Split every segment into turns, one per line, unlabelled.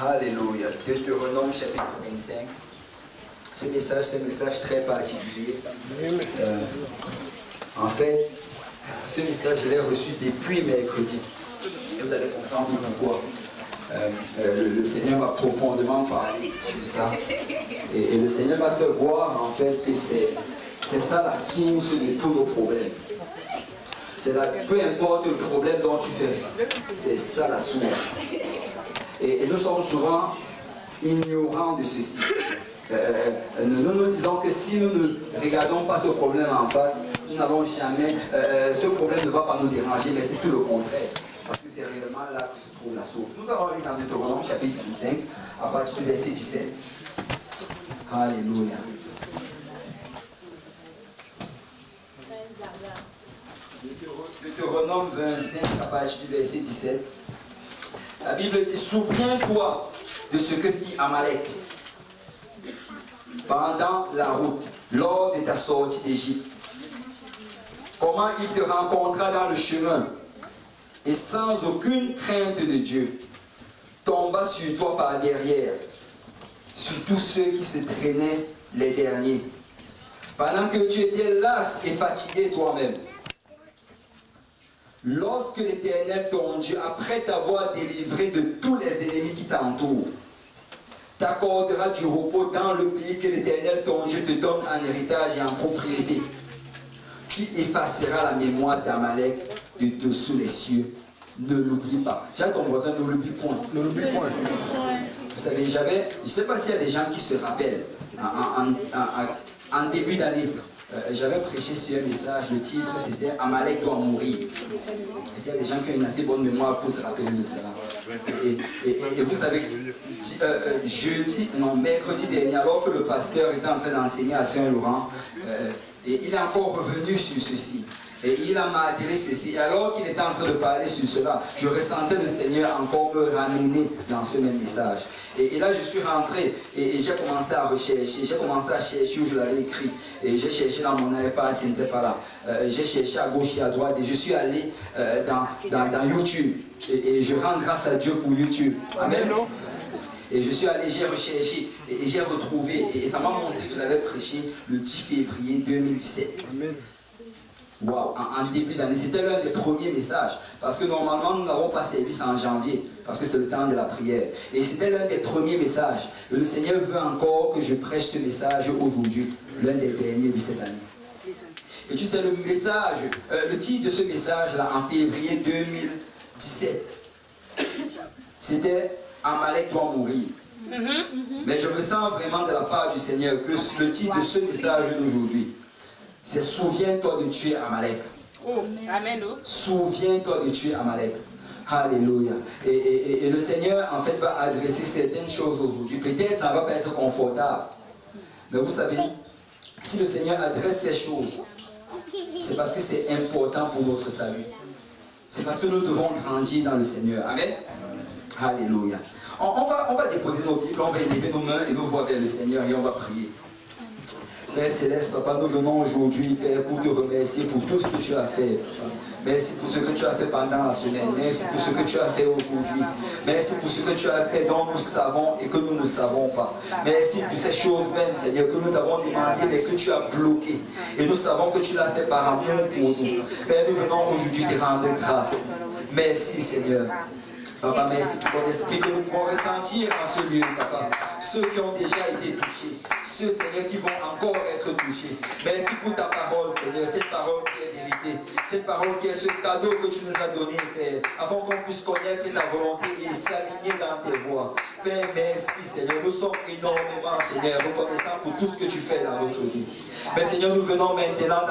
Alléluia. Deutéronome chapitre 25. Ce message, c'est un message très particulier. En fait, ce message, je l'ai reçu depuis mercredi. Et vous allez comprendre pourquoi. Le Seigneur m'a profondément parlé sur ça. Et le Seigneur m'a fait voir, en fait, que c'est ça la source de tous nos problèmes. Peu importe le problème dont tu fais face, c'est ça la source. Et nous sommes souvent ignorants de ceci. Nous nous disons que si nous ne regardons pas ce problème en face, nous n'allons jamais, ce problème ne va pas nous déranger, mais c'est tout le contraire. Parce que c'est réellement là que se trouve la source. Nous allons lire dans Deutéronome chapitre 25, à partir du verset 17. Alléluia. Deutéronome 25, à partir du verset 17. La Bible dit, souviens-toi de ce que fit Amalek pendant la route, lors de ta sortie d'Égypte. Comment il te rencontra dans le chemin et sans aucune crainte de Dieu, tomba sur toi par derrière, sur tous ceux qui se traînaient les derniers, pendant que tu étais las et fatigué toi-même. Lorsque l'Éternel, ton Dieu, après t'avoir délivré de tous les ennemis qui t'entourent, t'accordera du repos dans le pays que l'Éternel, ton Dieu, te donne en héritage et en propriété, tu effaceras la mémoire d'Amalek de dessous les cieux. Ne l'oublie pas. Dis à ton voisin, ne l'oublie point. Ne l'oublie point. Vous savez, je ne sais pas s'il y a des gens qui se rappellent, en début d'année, j'avais prêché sur un message, le titre c'était Amalek doit mourir. Et il y a des gens qui ont une assez bonne mémoire pour se rappeler de cela. Et vous savez, mercredi dernier, alors que le pasteur était en train d'enseigner à Saint-Laurent, et il est encore revenu sur ceci. Et il a martelé ceci. Et alors qu'il était en train de parler sur cela, je ressentais le Seigneur encore me ramener dans ce même message. Et là, je suis rentré et j'ai commencé à rechercher. J'ai commencé à chercher où je l'avais écrit. Et j'ai cherché dans mon iPad, ce n'était pas là. J'ai cherché à gauche et à droite. Et je suis allé dans YouTube. Et je rends grâce à Dieu pour YouTube. Amen. Et je suis allé, j'ai recherché et j'ai retrouvé. Et ça m'a montré que je l'avais prêché le 10 février 2017. Amen. Wow, en début d'année, c'était l'un des premiers messages. Parce que normalement, nous n'avons pas service en janvier, parce que c'est le temps de la prière. Et c'était l'un des premiers messages. Le Seigneur veut encore que je prêche ce message aujourd'hui, l'un des derniers de cette année. Et tu sais, le message, le titre de ce message-là, en février 2017, c'était Amalek doit mourir. Mais je ressens vraiment de la part du Seigneur que le titre de ce message d'aujourd'hui, c'est souviens-toi de tuer Amalek.
Oh, amen.
Souviens-toi de tuer Amalek. Alléluia. Et le Seigneur, en fait, va adresser certaines choses aujourd'hui. Peut-être ça ne va pas être confortable. Mais vous savez, si le Seigneur adresse ces choses, c'est parce que c'est important pour notre salut. C'est parce que nous devons grandir dans le Seigneur. Amen. Alléluia. On va déposer nos Bibles, on va élever nos mains et nos voix vers le Seigneur et on va prier. Père Céleste, Papa, nous venons aujourd'hui, Père, pour te remercier pour tout ce que tu as fait. Merci pour ce que tu as fait pendant la semaine. Merci pour ce que tu as fait aujourd'hui. Merci pour ce que tu as fait dont nous savons et que nous ne savons pas. Merci pour ces choses même, Seigneur, que nous t'avons demandé mais que tu as bloqué. Et nous savons que tu l'as fait par amour pour nous. Père, nous venons aujourd'hui te rendre grâce. Merci, Seigneur. Papa, merci pour ton esprit que nous pouvons ressentir en ce lieu, Papa. Ceux qui ont déjà été touchés, ceux, Seigneur, qui vont encore être touchés. Merci pour ta parole, Seigneur, cette parole qui est vérité, cette parole qui est ce cadeau que tu nous as donné, Père, afin qu'on puisse connaître ta volonté et s'aligner dans tes voies. Père, merci, Seigneur. Nous sommes énormément, Seigneur, reconnaissants pour tout ce que tu fais dans notre vie. Mais Seigneur, nous venons maintenant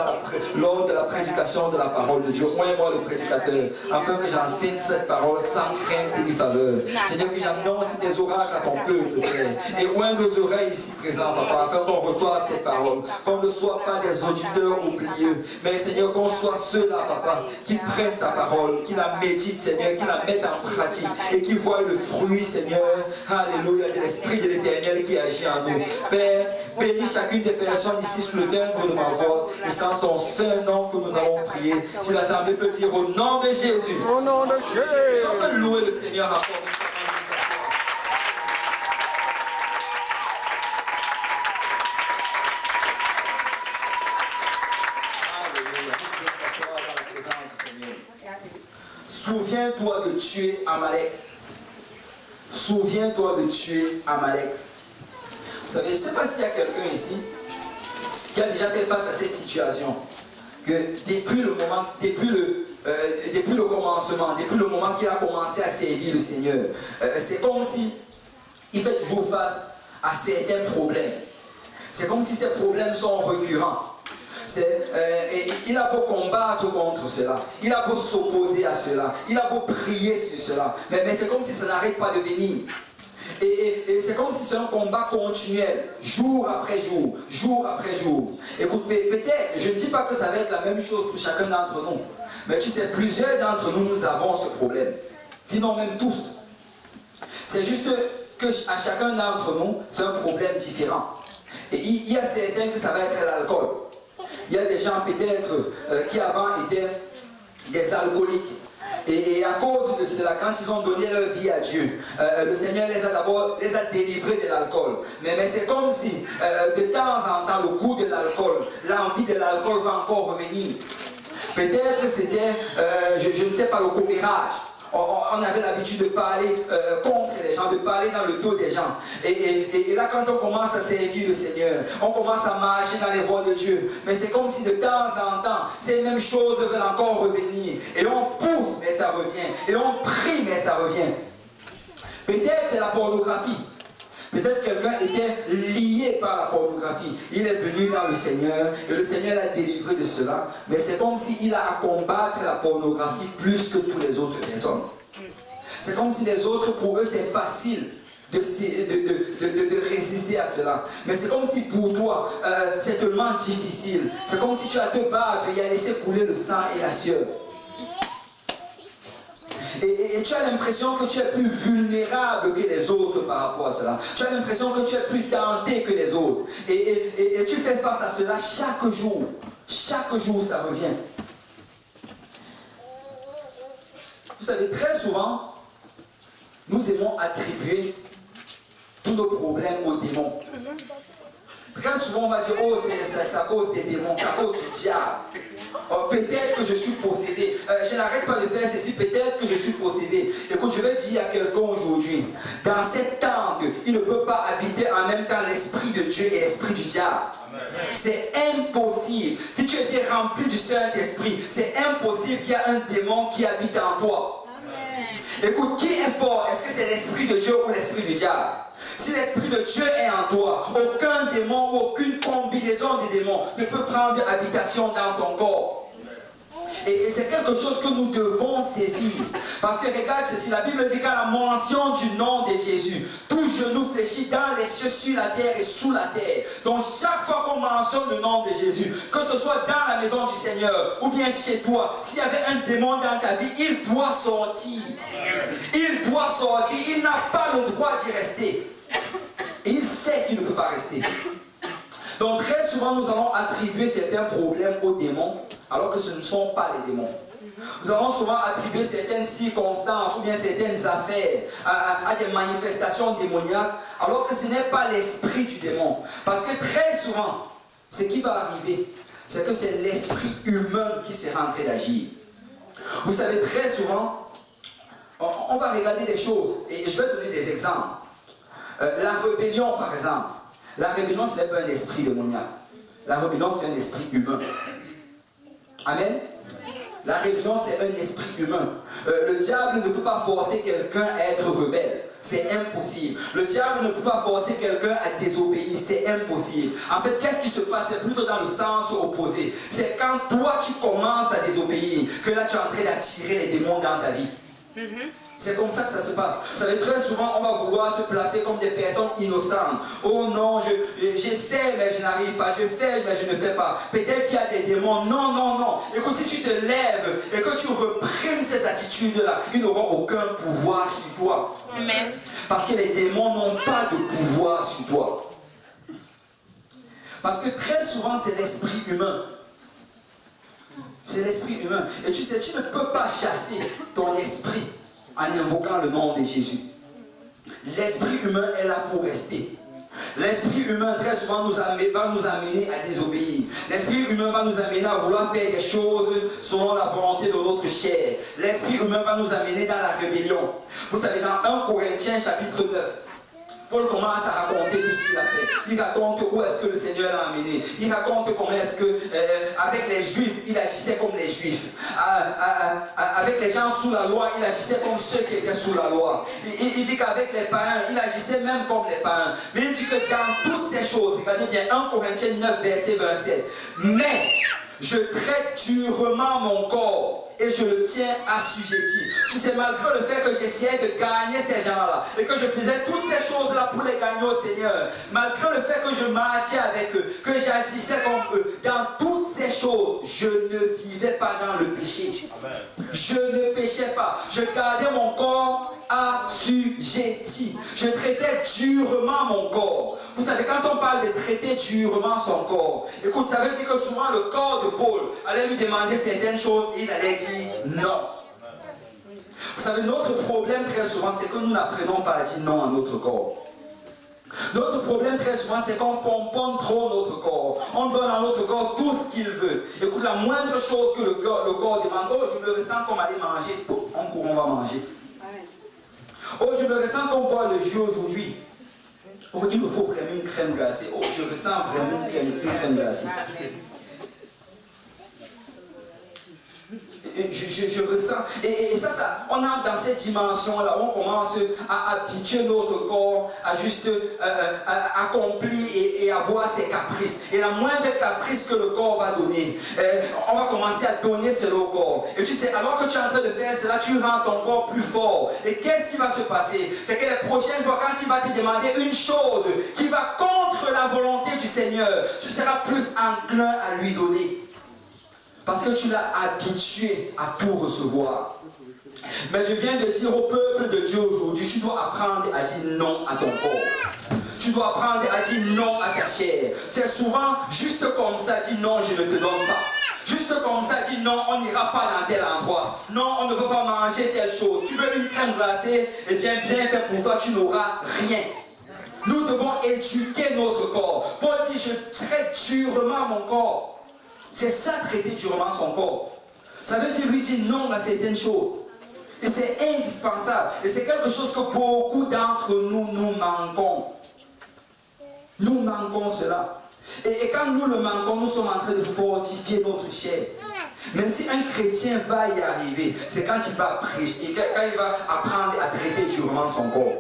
lors de la prédication de la parole de Dieu. Oins-moi le prédicateur, afin que j'enseigne cette parole sans crainte ni faveur. Seigneur, que j'annonce des oracles à ton peuple, Père. Et oins nos oreilles ici présentes, Papa, afin qu'on reçoive ces paroles. Qu'on ne soit pas des auditeurs oublieux. Mais Seigneur, qu'on soit ceux-là, Papa, qui prennent ta parole, qui la méditent, Seigneur, qui la mettent en pratique et qui voient le fruit, Seigneur, alléluia, de l'Esprit de l'Éternel qui agit en nous. Père, bénis chacune des personnes ici sous le timbre de ma voix et sans ton saint nom que nous allons prier. Si l'Assemblée peut dire au nom de Jésus.
Au nom de Jésus.
On peut louer le Seigneur encore. souviens-toi de tuer Amalek. Souviens-toi de tuer Amalek. Vous savez, je ne sais pas s'il y a quelqu'un ici qui a déjà fait face à cette situation. Que depuis le commencement, depuis le moment qu'il a commencé à servir le Seigneur, c'est comme si il fait toujours face à certains problèmes. C'est comme si ces problèmes sont récurrents. Il a beau combattre contre cela, il a beau s'opposer à cela, il a beau prier sur cela, mais c'est comme si ça n'arrête pas de venir. Et c'est comme si c'est un combat continuel, jour après jour, jour après jour. Écoute, peut-être, je ne dis pas que ça va être la même chose pour chacun d'entre nous, mais tu sais, plusieurs d'entre nous, nous avons ce problème. Sinon même tous. C'est juste que à chacun d'entre nous, c'est un problème différent. Et il y a certains que ça va être l'alcool. Il y a des gens peut-être qui avant étaient des alcooliques. Et à cause de cela, quand ils ont donné leur vie à Dieu, le Seigneur les a délivrés de l'alcool. Mais c'est comme si de temps en temps, le goût de l'alcool, l'envie de l'alcool va encore revenir. Peut-être c'était, je ne sais pas, le commérage. On avait l'habitude de parler contre les gens, de parler dans le dos des gens. Et là, quand on commence à servir le Seigneur, on commence à marcher dans les voies de Dieu. Mais c'est comme si de temps en temps, ces mêmes choses veulent encore revenir. Et on pousse, mais ça revient. Et on prie, mais ça revient. Peut-être c'est la pornographie. Peut-être quelqu'un était lié par la pornographie. Il est venu dans le Seigneur et le Seigneur l'a délivré de cela. Mais c'est comme s'il a à combattre la pornographie plus que toutes les autres personnes. C'est comme si les autres, pour eux, c'est facile de résister à cela. Mais c'est comme si pour toi, c'est tellement difficile. C'est comme si tu as à te battre et à laisser couler le sang et la sueur. Et tu as l'impression que tu es plus vulnérable que les autres par rapport à cela. Tu as l'impression que tu es plus tenté que les autres. Et tu fais face à cela chaque jour. Chaque jour, ça revient. Vous savez, très souvent, nous aimons attribuer tous nos problèmes aux démons. Très souvent, on va dire, oh, c'est à cause des démons, c'est à cause du diable. Oh, peut-être que je suis possédé. Je n'arrête pas de faire ceci, peut-être que je suis possédé. Écoute, je vais dire à quelqu'un aujourd'hui, dans cette tente, il ne peut pas habiter en même temps l'esprit de Dieu et l'esprit du diable. C'est impossible. Si tu étais rempli du Saint-Esprit, c'est impossible qu'il y ait un démon qui habite en toi. Écoute, qui est fort? Est-ce que c'est l'esprit de Dieu ou l'esprit du diable? Si l'esprit de Dieu est en toi, aucun démon, aucune combinaison de démons ne peut prendre habitation dans ton corps. Et c'est quelque chose que nous devons saisir. Parce que regarde ceci, la Bible dit qu'à la mention du nom de Jésus, tout genou fléchit dans les cieux, sur la terre et sous la terre. Donc chaque fois qu'on mentionne le nom de Jésus, que ce soit dans la maison du Seigneur ou bien chez toi, s'il y avait un démon dans ta vie, il doit sortir. Il doit sortir, il n'a pas le droit d'y rester. Et il sait qu'il ne peut pas rester. Donc très souvent nous allons attribuer certains problèmes aux démons alors que ce ne sont pas les démons. Nous allons souvent attribuer certaines circonstances ou bien certaines affaires à des manifestations démoniaques alors que ce n'est pas l'esprit du démon. Parce que très souvent, ce qui va arriver, c'est que c'est l'esprit humain qui s'est rentré d'agir. Vous savez, très souvent, on va regarder des choses et je vais donner des exemples. La rébellion, par exemple. La rébellion, ce n'est pas un esprit démoniaque. La rébellion, c'est un esprit humain. Amen. La rébellion, c'est un esprit humain. Le diable ne peut pas forcer quelqu'un à être rebelle. C'est impossible. Le diable ne peut pas forcer quelqu'un à désobéir. C'est impossible. En fait, qu'est-ce qui se passe? C'est plutôt dans le sens opposé. C'est quand toi, tu commences à désobéir que là, tu es en train d'attirer les démons dans ta vie. C'est comme ça que ça se passe. Vous savez, très souvent, on va vouloir se placer comme des personnes innocentes. Oh non, j'essaie, mais je n'arrive pas. Je fais, mais je ne fais pas. Peut-être qu'il y a des démons. Non, non, non. Écoute, si tu te lèves et que tu reprimes ces attitudes-là, ils n'auront aucun pouvoir sur toi. Amen. Parce que les démons n'ont pas de pouvoir sur toi. Parce que très souvent, c'est l'esprit humain. C'est l'esprit humain. Et tu sais, tu ne peux pas chasser ton esprit en invoquant le nom de Jésus. L'esprit humain est là pour rester. L'esprit humain, très souvent, va nous amener à désobéir. L'esprit humain va nous amener à vouloir faire des choses selon la volonté de notre chair. L'esprit humain va nous amener dans la rébellion. Vous savez, dans 1 Corinthiens chapitre 9, Paul commence à raconter tout ce qu'il a fait. Il raconte où est-ce que le Seigneur l'a amené. Il raconte comment est-ce que, avec les Juifs, il agissait comme les Juifs. Avec les gens sous la loi, il agissait comme ceux qui étaient sous la loi. Il dit qu'avec les païens, il agissait même comme les païens. Mais il dit que dans toutes ces choses, regardez bien, 1 Corinthiens 9, verset 27. Mais je traite durement mon corps et je le tiens assujetti. Tu sais, malgré le fait que j'essayais de gagner ces gens-là et que je faisais toutes ces choses-là pour les gagner au Seigneur, malgré le fait que je marchais avec eux, que j'agissais comme eux, dans toutes ces choses, je ne vivais pas dans le péché. Amen. Je ne péchais pas. Je gardais mon corps assujetti. Je traitais durement mon corps. Vous savez, quand on parle de traiter durement son corps, écoute, ça veut dire que souvent le corps de Paul allait lui demander certaines choses et il allait dire non. Vous savez, notre problème très souvent, c'est que nous n'apprenons pas à dire non à notre corps. Notre problème très souvent, c'est qu'on pomponne trop notre corps. On donne à notre corps tout ce qu'il veut. Écoute, la moindre chose que le corps demande, oh, je me ressens comme aller manger, on court, on va manger. Oh, je me ressens comme boire le jus aujourd'hui. Oh, il me faut vraiment une crème glacée. Oh, je ressens vraiment une crème glacée. Je ressens. Et ça, on entre dans cette dimension-là, on commence à habituer notre corps à juste accomplir et avoir ses caprices. Et la moindre caprice que le corps va donner, on va commencer à donner cela au corps. Et tu sais, alors que tu es en train de faire cela, tu rends ton corps plus fort. Et qu'est-ce qui va se passer? C'est que les prochaines fois, quand il va te demander une chose qui va contre la volonté du Seigneur, tu seras plus enclin à lui donner. Parce que tu l'as habitué à tout recevoir. Mais je viens de dire au peuple de Dieu aujourd'hui, tu dois apprendre à dire non à ton corps. Tu dois apprendre à dire non à ta chair. C'est souvent juste comme ça, dis non, je ne te donne pas. Juste comme ça, dis non, on n'ira pas dans tel endroit. Non, on ne veut pas manger telle chose. Tu veux une crème glacée, eh bien fait pour toi, tu n'auras rien. Nous devons éduquer notre corps. Paul dit, je traite durement mon corps. C'est ça, traiter durement son corps. Ça veut dire lui dire non à certaines choses. Et c'est indispensable. Et c'est quelque chose que beaucoup d'entre nous manquons. Nous manquons cela. Et quand nous le manquons, nous sommes en train de fortifier notre chair. Mais si un chrétien va y arriver, c'est quand il va prêcher, quand il va apprendre à traiter durement son corps.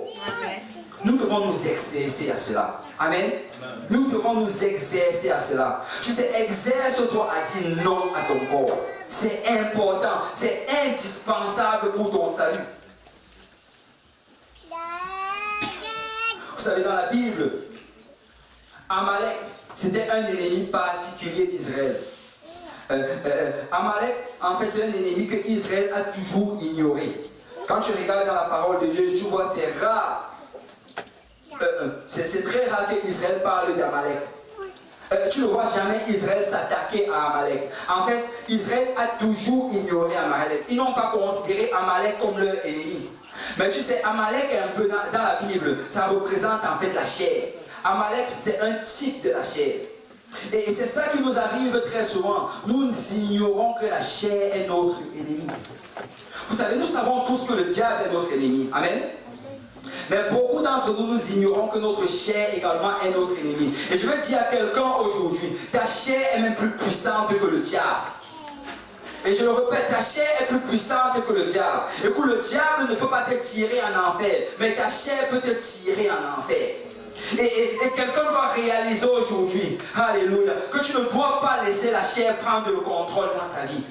Nous devons nous exercer à cela. Amen. Nous devons nous exercer à cela. Tu sais, exerce-toi à dire non à ton corps. C'est important, c'est indispensable pour ton salut. Vous savez, dans la Bible, Amalek, c'était un ennemi particulier d'Israël. Amalek, en fait, c'est un ennemi que Israël a toujours ignoré. Quand tu regardes dans la parole de Dieu, tu vois, c'est rare. C'est très rare qu'Israël parle d'Amalek. Tu ne vois jamais Israël s'attaquer à Amalek. En fait, Israël a toujours ignoré Amalek. Ils n'ont pas considéré Amalek comme leur ennemi. Mais tu sais, Amalek est un peu dans la Bible, ça représente en fait la chair. Amalek, c'est un type de la chair. Et c'est ça qui nous arrive très souvent. Nous ignorons que la chair est notre ennemi. Vous savez, nous savons tous que le diable est notre ennemi. Amen. Mais beaucoup d'entre nous, nous ignorons que notre chair également est notre ennemi. Et je veux dire à quelqu'un aujourd'hui, ta chair est même plus puissante que le diable. Et je le répète, ta chair est plus puissante que le diable. Écoute, le diable ne peut pas te tirer en enfer, mais ta chair peut te tirer en enfer. Et quelqu'un doit réaliser aujourd'hui, alléluia, que tu ne dois pas laisser la chair prendre le contrôle dans ta vie.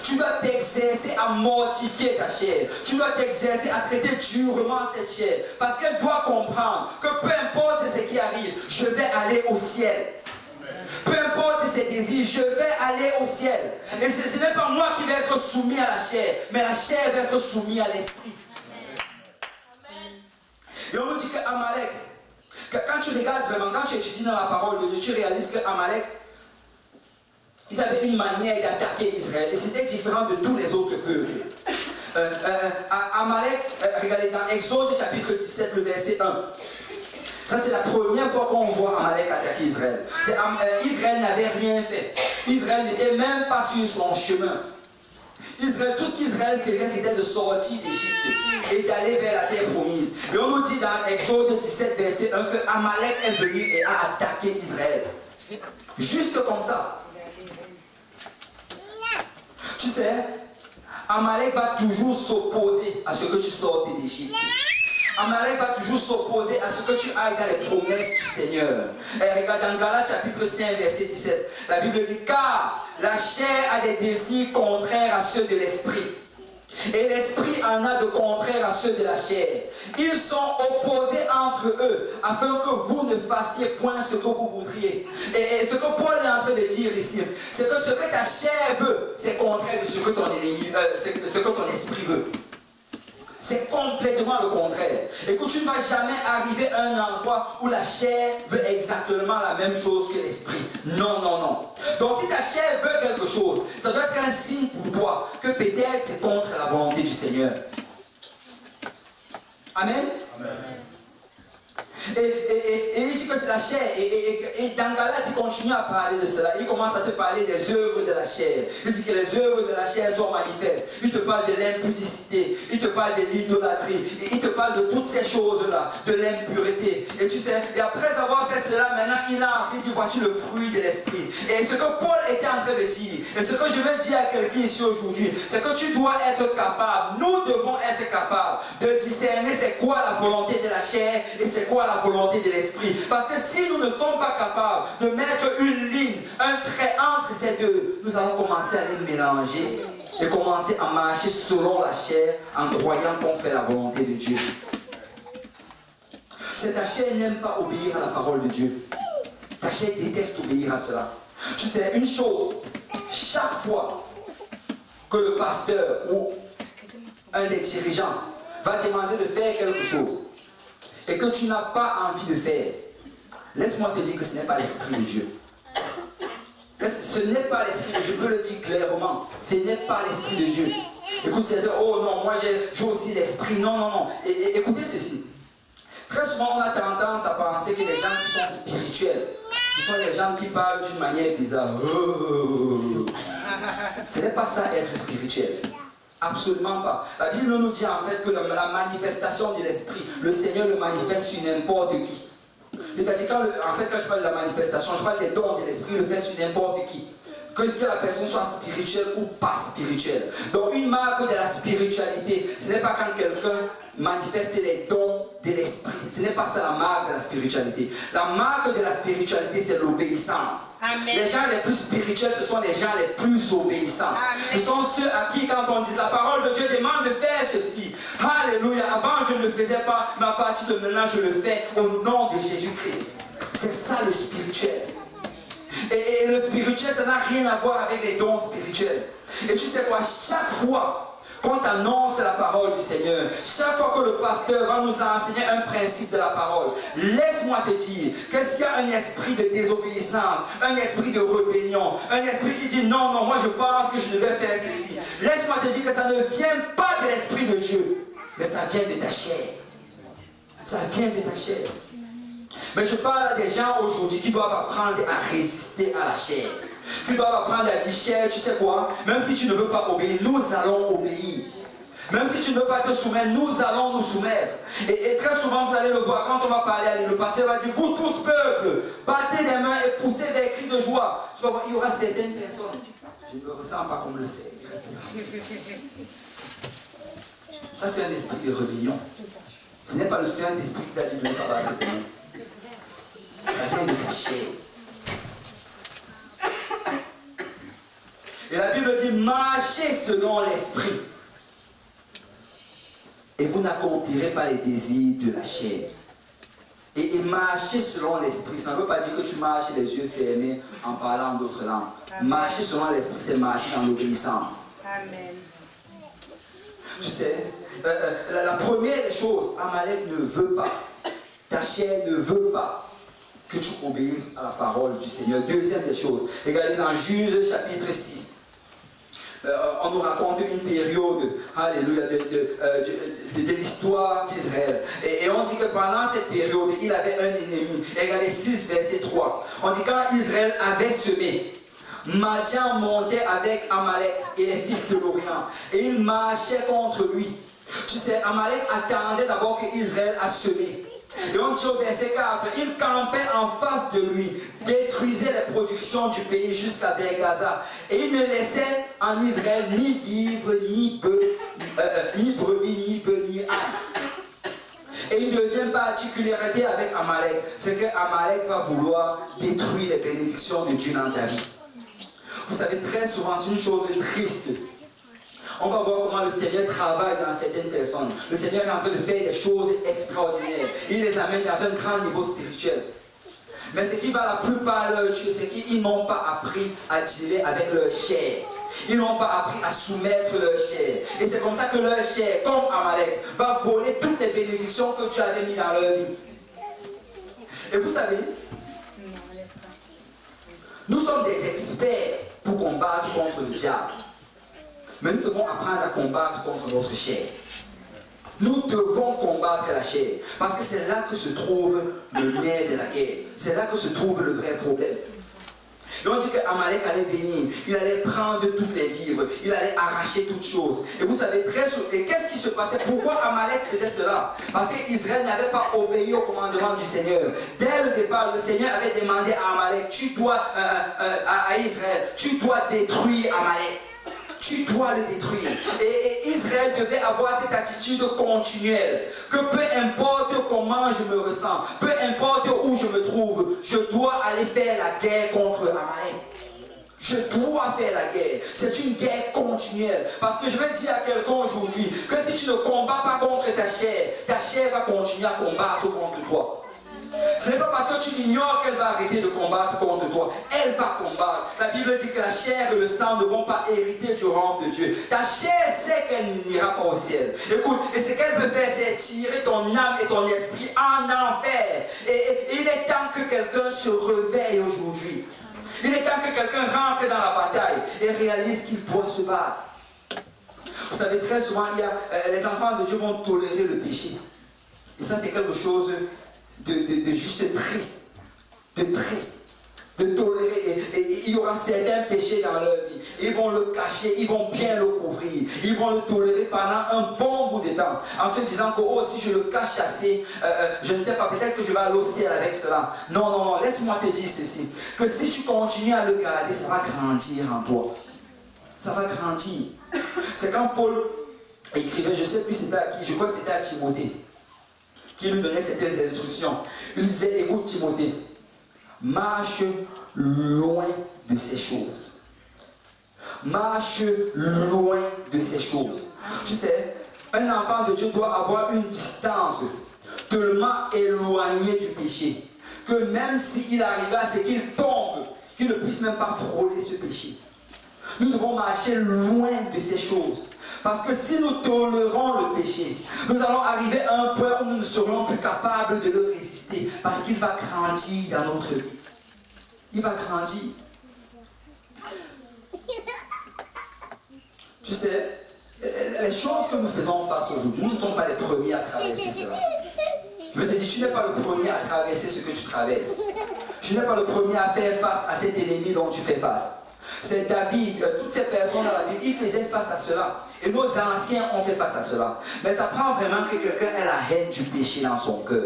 Tu dois t'exercer à mortifier ta chair. Tu dois t'exercer à traiter durement cette chair. Parce qu'elle doit comprendre que peu importe ce qui arrive, je vais aller au ciel. Peu importe ses désirs, je vais aller au ciel. Et ce n'est pas moi qui vais être soumis à la chair, mais la chair va être soumise à l'esprit. Et on nous dit qu'Amalek, quand tu regardes vraiment, quand tu étudies dans la parole de Dieu, tu réalises qu'Amalek, ils avaient une manière d'attaquer Israël et c'était différent de tous les autres peuples. Amalek, regardez dans Exode chapitre 17, le verset 1. Ça, c'est la première fois qu'on voit Amalek attaquer Israël. Israël n'avait rien fait. Israël n'était même pas sur son chemin. Israël, tout ce qu'Israël faisait, c'était de sortir d'Égypte et d'aller vers la terre promise. Et on nous dit dans Exode 17, verset 1, que Amalek est venu et a attaqué Israël. Juste comme ça. Tu sais, Amalek va toujours s'opposer à ce que tu sortes d'Égypte. Amalek va toujours s'opposer à ce que tu ailles dans les promesses du Seigneur. Et regarde dans Galates chapitre 5 verset 17. La Bible dit, car la chair a des désirs contraires à ceux de l'esprit. Et l'esprit en a de contraires à ceux de la chair. Ils sont opposés entre eux, afin que vous ne fassiez point ce que vous voudriez. Et ce que Paul est en train de dire ici, c'est que ce que ta chair veut, c'est contraire de ce que ton esprit veut. C'est complètement le contraire. Écoute, tu ne vas jamais arriver à un endroit où la chair veut exactement la même chose que l'esprit. Non, non, non. Donc si ta chair veut quelque chose, ça doit être un signe pour toi que peut-être c'est contre la volonté du Seigneur. Amen. Amen. Et il dit que c'est la chair. Et dans Galates, il continue à parler de cela. Il commence à te parler des œuvres de la chair. Il dit que les œuvres de la chair sont manifestes. Il te parle de l'impudicité. Il te parle de l'idolâtrie. Il te parle de toutes ces choses-là, de l'impureté. Et tu sais, et après avoir fait cela, maintenant, il a envie de dire, voici le fruit de l'esprit. Et ce que Paul était en train de dire, et ce que je veux dire à quelqu'un ici aujourd'hui, c'est que tu dois être capable, nous devons être capables de discerner c'est quoi la volonté de la chair et c'est quoi la volonté de l'esprit. Parce que si nous ne sommes pas capables de mettre une ligne, un trait entre ces deux, nous allons commencer à les mélanger et commencer à marcher selon la chair en croyant qu'on fait la volonté de Dieu. C'est ta chair n'aime pas obéir à la parole de Dieu. Ta chair déteste obéir à cela. Tu sais, une chose, chaque fois que le pasteur ou un des dirigeants va demander de faire quelque chose et que tu n'as pas envie de faire, laisse-moi te dire que ce n'est pas l'esprit de Dieu. Ce n'est pas l'esprit de Dieu, je peux le dire clairement, ce n'est pas l'esprit de Dieu. Écoute, c'est de, oh non, moi j'ai aussi l'esprit, non, non, non. Et écoutez ceci. Très souvent, on a tendance à penser que les gens qui sont spirituels, ce sont les gens qui parlent d'une manière bizarre. Ce n'est pas ça être spirituel. Absolument pas. La Bible nous dit en fait que la manifestation de l'esprit, le Seigneur le manifeste sur n'importe qui. C'est-à-dire quand je parle de la manifestation, je parle des dons de l'esprit, le fait sur n'importe qui. Que la personne soit spirituelle ou pas spirituelle. Donc une marque de la spiritualité, ce n'est pas quand quelqu'un manifeste les dons de l'esprit. Ce n'est pas ça la marque de la spiritualité. La marque de la spiritualité, c'est l'obéissance. Les gens les plus spirituels, ce sont les gens les plus obéissants. Amen. Ce sont ceux à qui, quand on dit la parole de Dieu demande de faire ceci. Alléluia. Avant, je ne le faisais pas, mais à partir de maintenant, je le fais au nom de Jésus-Christ. C'est ça le spirituel. Et le spirituel, ça n'a rien à voir avec les dons spirituels. Et tu sais quoi, chaque fois qu'on annonce la parole du Seigneur, chaque fois que le pasteur va nous enseigner un principe de la parole, laisse-moi te dire que s'il y a un esprit de désobéissance, un esprit de rébellion, un esprit qui dit non, non, moi je pense que je devais faire ceci, laisse-moi te dire que ça ne vient pas de l'esprit de Dieu, mais ça vient de ta chair. Ça vient de ta chair. Mais je parle à des gens aujourd'hui qui doivent apprendre à résister à la chair. Qui doivent apprendre à dire, chair, tu sais quoi, même si tu ne veux pas obéir, nous allons obéir. Même si tu ne veux pas te soumettre, nous allons nous soumettre. Et très souvent, vous allez le voir, quand on va parler à lui, le pasteur va dire, vous tous peuple, battez les mains et poussez des cris de joie. Tu vas voir, il y aura certaines personnes, je ne me ressens pas comme le fait. Il restera. Ça, c'est un esprit de rébellion. Ce n'est pas le Saint-Esprit qui t'a dit de ne pas battre tes mains. Ça vient de ta chair. Et la Bible dit, marchez selon l'esprit. Et vous n'accomplirez pas les désirs de la chair. Et marcher selon l'esprit, ça ne veut pas dire que tu marches les yeux fermés en parlant d'autres langues. Amen. Marcher selon l'esprit, c'est marcher dans l'obéissance. Amen. Tu sais, la première des choses, Amalek ne veut pas. Ta chair ne veut pas que tu obéisses à la parole du Seigneur. Deuxième des choses, regardez dans Juge chapitre 6. on nous raconte une période, alléluia, de l'histoire d'Israël. Et on dit que pendant cette période, il avait un ennemi. Et regardez 6, verset 3. On dit quand Israël avait semé, Madian montait avec Amalek et les fils de l'Orient. Et il marchait contre lui. Tu sais, Amalek attendait d'abord que Israël a semé. Et on dit au verset 4, il campait en face de lui, détruisait les productions du pays jusqu'à vers Gaza. Et il ne laissait en Israël ni vivre, ni brebis, ni bœufs, ni ânes. Et une deuxième particularité avec Amalek, c'est que Amalek va vouloir détruire les bénédictions de Dieu dans ta vie. Vous savez, très souvent, c'est une chose triste. On va voir comment le Seigneur travaille dans certaines personnes. Le Seigneur est en train de faire des choses extraordinaires. Il les amène dans un grand niveau spirituel. Mais ce qui va la plupart leur tuer, c'est qu'ils n'ont pas appris à dealer avec leur chair. Ils n'ont pas appris à soumettre leur chair. Et c'est comme ça que leur chair, comme Amalek, va voler toutes les bénédictions que Dieu avait mises dans leur vie. Et vous savez, nous sommes des experts pour combattre contre le diable. Mais nous devons apprendre à combattre contre notre chair. Nous devons combattre la chair. Parce que c'est là que se trouve le nerf de la guerre. C'est là que se trouve le vrai problème. Et on dit qu'Amalek allait venir. Il allait prendre toutes les vivres. Il allait arracher toutes choses. Et vous savez très souvent. Et qu'est-ce qui se passait? Pourquoi Amalek faisait cela? Parce qu'Israël n'avait pas obéi au commandement du Seigneur. Dès le départ, le Seigneur avait demandé à Amalek, à Israël, tu dois détruire Amalek. Tu dois le détruire. Et Israël devait avoir cette attitude continuelle. Que peu importe comment je me ressens, peu importe où je me trouve, je dois aller faire la guerre contre Amalek. Je dois faire la guerre. C'est une guerre continuelle. Parce que je vais dire à quelqu'un aujourd'hui que si tu ne combats pas contre ta chair va continuer à combattre contre toi. Ce n'est pas parce que tu ignores qu'elle va arrêter de combattre contre toi. Elle va combattre. La Bible dit que la chair et le sang ne vont pas hériter du royaume de Dieu. Ta chair sait qu'elle n'ira pas au ciel. Écoute, et ce qu'elle veut faire, c'est tirer ton âme et ton esprit en enfer. Et il est temps que quelqu'un se réveille aujourd'hui. Il est temps que quelqu'un rentre dans la bataille et réalise qu'il doit se battre. Vous savez, très souvent, les enfants de Dieu vont tolérer le péché. Et ça, c'est quelque chose de juste triste, de tolérer. Et il y aura certains péchés dans leur vie. Ils vont le cacher, ils vont bien le couvrir, ils vont le tolérer pendant un bon bout de temps, en se disant que oh, si je le cache assez, je ne sais pas, peut-être que je vais aller au ciel avec cela. Non, non, non, laisse-moi te dire ceci, que si tu continues à le garder, ça va grandir en toi. Ça va grandir. C'est quand Paul écrivait, je ne sais plus c'était à qui, je crois que c'était à Timothée, qui lui donnait certaines instructions. Il disait, écoute Timothée, marche loin de ces choses. Marche loin de ces choses. Tu sais, un enfant de Dieu doit avoir une distance tellement éloignée du péché, que même s'il arrive à ce qu'il tombe, qu'il ne puisse même pas frôler ce péché. Nous devons marcher loin de ces choses. Parce que si nous tolérons le péché, nous allons arriver à un point où nous ne serons plus capables de le résister. Parce qu'il va grandir dans notre vie. Il va grandir. Tu sais, les choses que nous faisons face aujourd'hui, nous ne sommes pas les premiers à traverser cela. Je te dis, tu n'es pas le premier à traverser ce que tu traverses. Tu n'es pas le premier à faire face à cet ennemi dont tu fais face. C'est David, toutes ces personnes dans la Bible, ils faisaient face à cela. Et nos anciens ont fait face à cela. Mais ça prend vraiment que quelqu'un ait la haine du péché dans son cœur.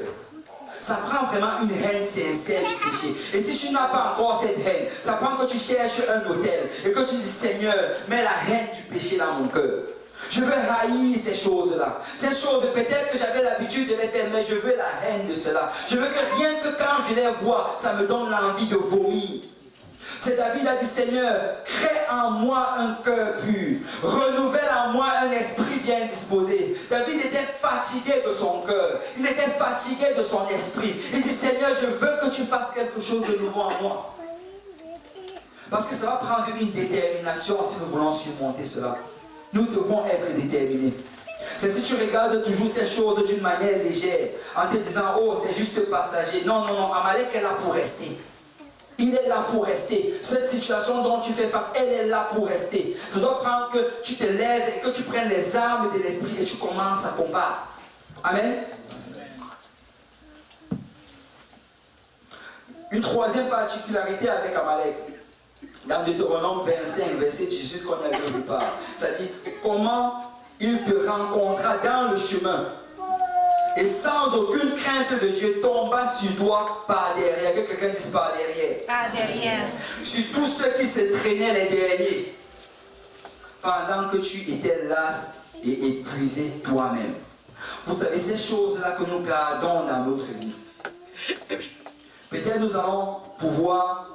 Ça prend vraiment une haine sincère du péché. Et si tu n'as pas encore cette haine, ça prend que tu cherches un autel et que tu dis, Seigneur, mets la haine du péché dans mon cœur. Je veux haïr ces choses-là. Ces choses, peut-être que j'avais l'habitude de les faire, mais je veux la haine de cela. Je veux que rien que quand je les vois, ça me donne l'envie de vomir. C'est David a dit, Seigneur, crée en moi un cœur pur, renouvelle en moi un esprit bien disposé. David était fatigué de son cœur, il était fatigué de son esprit. Il dit, Seigneur, je veux que tu fasses quelque chose de nouveau en moi. Parce que ça va prendre une détermination si nous voulons surmonter cela. Nous devons être déterminés. C'est si tu regardes toujours ces choses d'une manière légère, en te disant, oh, c'est juste passager. Non, non, non, Amalek est là pour rester. Il est là pour rester. Cette situation dont tu fais face, elle est là pour rester. Ça doit prendre que tu te lèves et que tu prennes les armes de l'esprit et tu commences à combattre. Amen. Une troisième particularité avec Amalek, dans Deutéronome 25, verset 18 qu'on a vu au départ, ça dit comment il te rencontra dans le chemin et sans aucune crainte de Dieu tomba sur toi par derrière. Que quelqu'un dise par derrière.
Par derrière.
Sur tous ceux qui se traînaient les derniers, pendant que tu étais las et épuisé toi-même. Vous savez, ces choses-là que nous gardons dans notre vie, peut-être nous allons pouvoir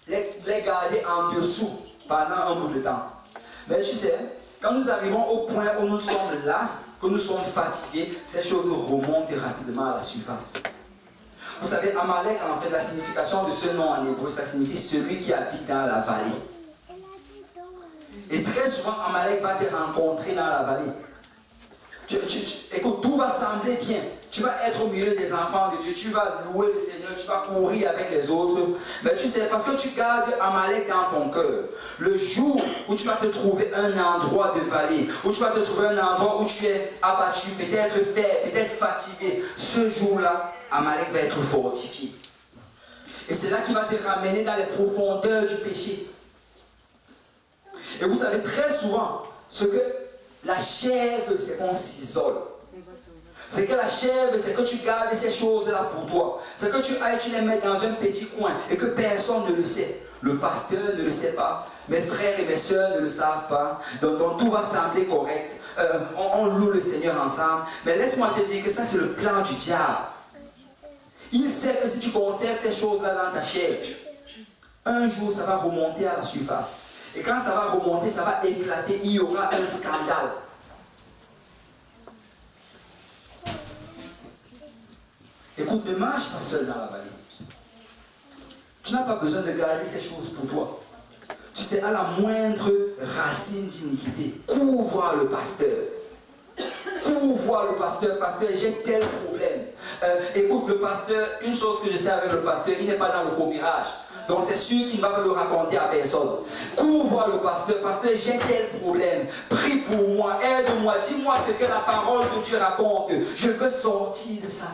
les garder en dessous pendant un bout de temps. Mais tu sais, quand nous arrivons au point où nous sommes las, que nous sommes fatigués, ces choses remontent rapidement à la surface. Vous savez, Amalek, en fait, la signification de ce nom en hébreu, ça signifie celui qui habite dans la vallée. Et très souvent, Amalek va te rencontrer dans la vallée. Écoute, tout va sembler bien. Tu vas être au milieu des enfants de Dieu, tu vas louer le Seigneur, tu vas courir avec les autres. Mais tu sais, parce que tu gardes Amalek dans ton cœur, le jour où tu vas te trouver un endroit de vallée, où tu vas te trouver un endroit où tu es abattu, peut-être faible, peut-être fatigué, ce jour-là, Amalek va être fortifié. Et c'est là qu'il va te ramener dans les profondeurs du péché. Et vous savez, très souvent, ce que la chèvre, c'est qu'on s'isole. C'est que la chèvre, c'est que tu gardes ces choses-là pour toi. C'est que tu ailles, tu les mets dans un petit coin et que personne ne le sait. Le pasteur ne le sait pas. Mes frères et mes soeurs ne le savent pas. Donc tout va sembler correct. On loue le Seigneur ensemble. Mais laisse-moi te dire que ça, c'est le plan du diable. Il sait que si tu conserves ces choses-là dans ta chair, un jour, ça va remonter à la surface. Et quand ça va remonter, ça va éclater. Il y aura un scandale. Écoute, ne marche pas seul dans la vallée. Tu n'as pas besoin de garder ces choses pour toi. Tu sais, à la moindre racine d'iniquité, couvre le pasteur. Couvre le pasteur, pasteur, j'ai tel problème. Écoute, le pasteur, une chose que je sais avec le pasteur, il n'est pas dans le commérage. Donc c'est sûr qu'il ne va pas le raconter à personne. Couvre le pasteur, pasteur, j'ai tel problème. Prie pour moi, aide-moi, dis-moi ce que la parole de Dieu raconte. Je veux sortir de ça.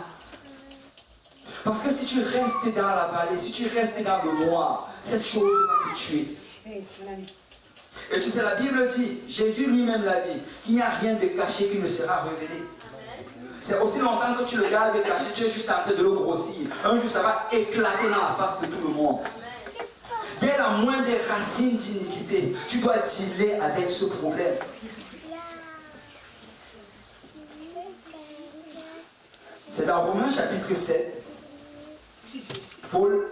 Parce que si tu restes dans la vallée, si tu restes dans le noir, cette chose va te tuer. Et tu sais, la Bible dit, Jésus lui-même l'a dit, qu'il n'y a rien de caché qui ne sera révélé. C'est aussi longtemps que tu le gardes caché, tu es juste en train de le grossir. Un jour, ça va éclater dans la face de tout le monde. Dès la moindre racine d'iniquité, tu dois dealer avec ce problème. C'est dans Romains chapitre 7. Paul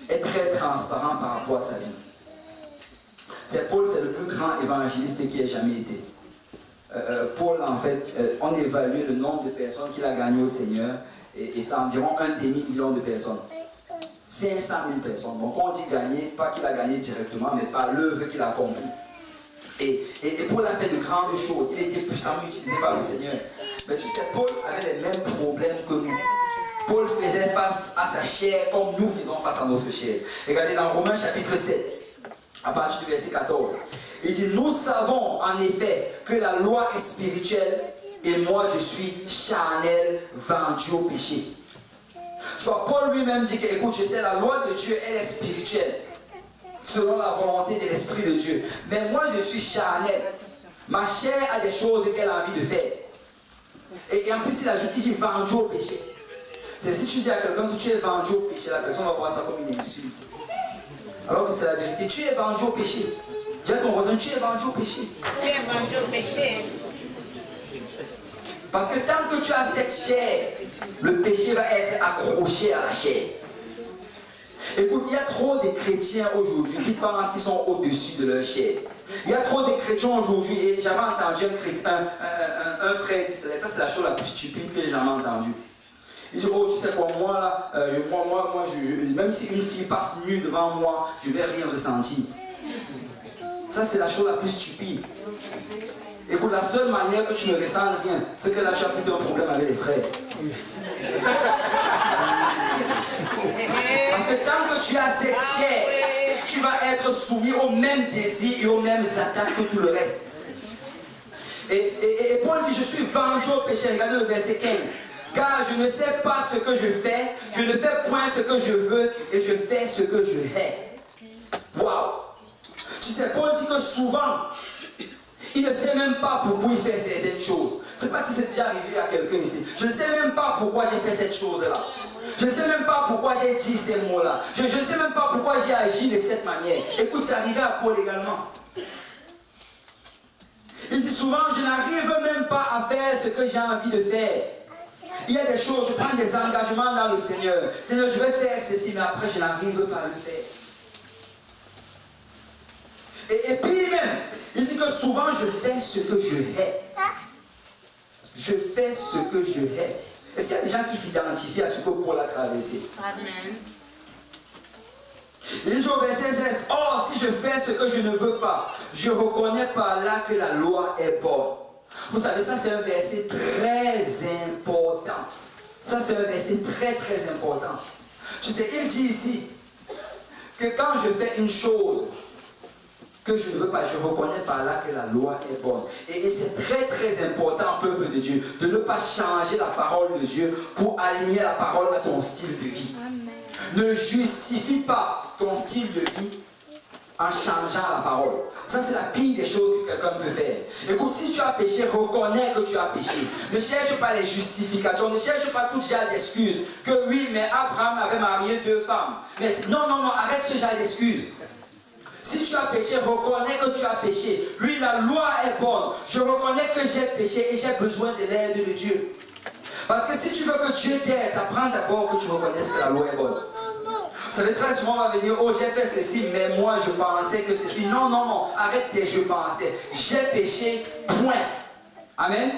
est très transparent par rapport à sa vie. Paul, c'est le plus grand évangéliste qui ait jamais été. Paul, en fait, on évalue le nombre de personnes qu'il a gagnées au Seigneur et c'est environ 1,5 million de personnes. 500 000 personnes. Donc on dit gagner, pas qu'il a gagné directement, mais par l'œuvre qu'il a accomplie. Et Paul a fait de grandes choses. Il était puissamment utilisé par le Seigneur. Mais tu sais, Paul avait les mêmes problèmes que nous. Paul faisait face à sa chair comme nous faisons face à notre chair. Regardez dans Romains chapitre 7, à partir du verset 14. Il dit, nous savons en effet que la loi est spirituelle et moi je suis charnel, vendu au péché. Tu vois, Paul lui-même dit que, écoute, je sais, la loi de Dieu, elle est spirituelle, selon la volonté de l'Esprit de Dieu. Mais moi je suis charnel. Ma chair a des choses qu'elle a envie de faire. Et en plus, il ajoute, il dit vendu au péché. C'est si tu dis à quelqu'un que tu es vendu au péché, la personne va voir ça comme une insulte. Alors que c'est la vérité. Tu es vendu au péché. Dis à ton voisin, tu es vendu au péché.
Tu es vendu au péché.
Parce que tant que tu as cette chair, le péché va être accroché à la chair. Écoute, il y a trop de chrétiens aujourd'hui qui pensent qu'ils sont au-dessus de leur chair. Il y a trop de chrétiens aujourd'hui, et j'avais entendu un frère dire, ça c'est la chose la plus stupide que j'ai jamais entendue. Il dit, oh, tu sais quoi, moi là, même si une fille passe nue devant moi, je ne vais rien ressentir. Ça, c'est la chose la plus stupide. Écoute, la seule manière que tu ne ressens rien, c'est que là, tu as plutôt un problème avec les frères. que tant que tu as cette chair, tu vas être soumis aux mêmes désirs et aux mêmes attaques que tout le reste. Et Paul dit, je suis vendu au péché. Regardez le verset 15. Car je ne sais pas ce que je fais, je ne fais point ce que je veux, et je fais ce que je hais. Waouh! Tu sais, Paul dit que souvent, il ne sait même pas pourquoi il fait certaines choses. Je ne sais pas si c'est déjà arrivé à quelqu'un ici. Je ne sais même pas pourquoi j'ai fait cette chose-là. Je ne sais même pas pourquoi j'ai dit ces mots-là. Je ne sais même pas pourquoi j'ai agi de cette manière. Écoute, c'est arrivé à Paul également. Il dit souvent, je n'arrive même pas à faire ce que j'ai envie de faire. Il y a des choses, je prends des engagements dans le Seigneur. Seigneur, je vais faire ceci, mais après je n'arrive pas à le faire. Et puis même, il dit que souvent je fais ce que je hais. Je fais ce que je hais. Est-ce qu'il y a des gens qui s'identifient à ce que Paul a traversé?
Amen.
Il dit au verset 16, or si je fais ce que je ne veux pas, je reconnais par là que la loi est bonne. Vous savez, ça c'est un verset très important. Ça c'est un verset très très important. Tu sais, il dit ici que quand je fais une chose que je ne veux pas, je reconnais par là que la loi est bonne. Et c'est très très important, peuple de Dieu, de ne pas changer la parole de Dieu pour aligner la parole à ton style de vie. Amen. Ne justifie pas ton style de vie en changeant la parole. Ça, c'est la pire des choses que quelqu'un peut faire. Écoute, si tu as péché, reconnais que tu as péché. Ne cherche pas les justifications, ne cherche pas tout genre d'excuses. Que oui, mais Abraham avait marié 2 femmes. Mais non, non, non, arrête ce genre d'excuses. Si tu as péché, reconnais que tu as péché. Lui, la loi est bonne. Je reconnais que j'ai péché et j'ai besoin de l'aide de Dieu. Parce que si tu veux que Dieu t'aide, ça prend d'abord que tu reconnaisses que la loi est bonne. Vous savez, très souvent, on va venir, oh, j'ai fait ceci, mais moi, je pensais que ceci. Non, non, non, arrête tes je pensais. J'ai péché, point. Amen.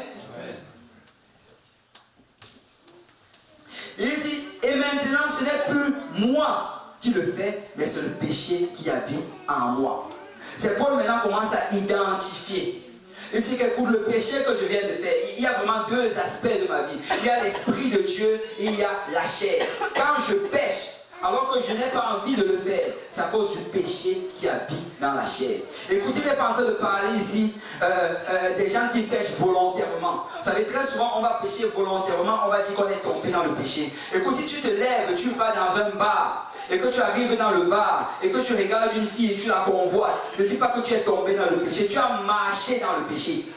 Il dit, et maintenant, ce n'est plus moi qui le fait, mais c'est le péché qui habite en moi. C'est Paul maintenant commence à identifier. Il dit qu'écoute, le péché que je viens de faire, il y a vraiment 2 aspects de ma vie. Il y a l'esprit de Dieu et il y a la chair. Quand je pêche, alors que je n'ai pas envie de le faire, c'est à cause du péché qui habite dans la chair. Écoutez, il n'est pas en train de parler ici des gens qui pêchent volontairement. Vous savez, très souvent, on va pécher volontairement, on va dire qu'on est tombé dans le péché. Écoute, si tu te lèves, tu vas dans un bar, et que tu arrives dans le bar, et que tu regardes une fille et tu la convoites, ne dis pas que tu es tombé dans le péché, tu as marché dans le péché.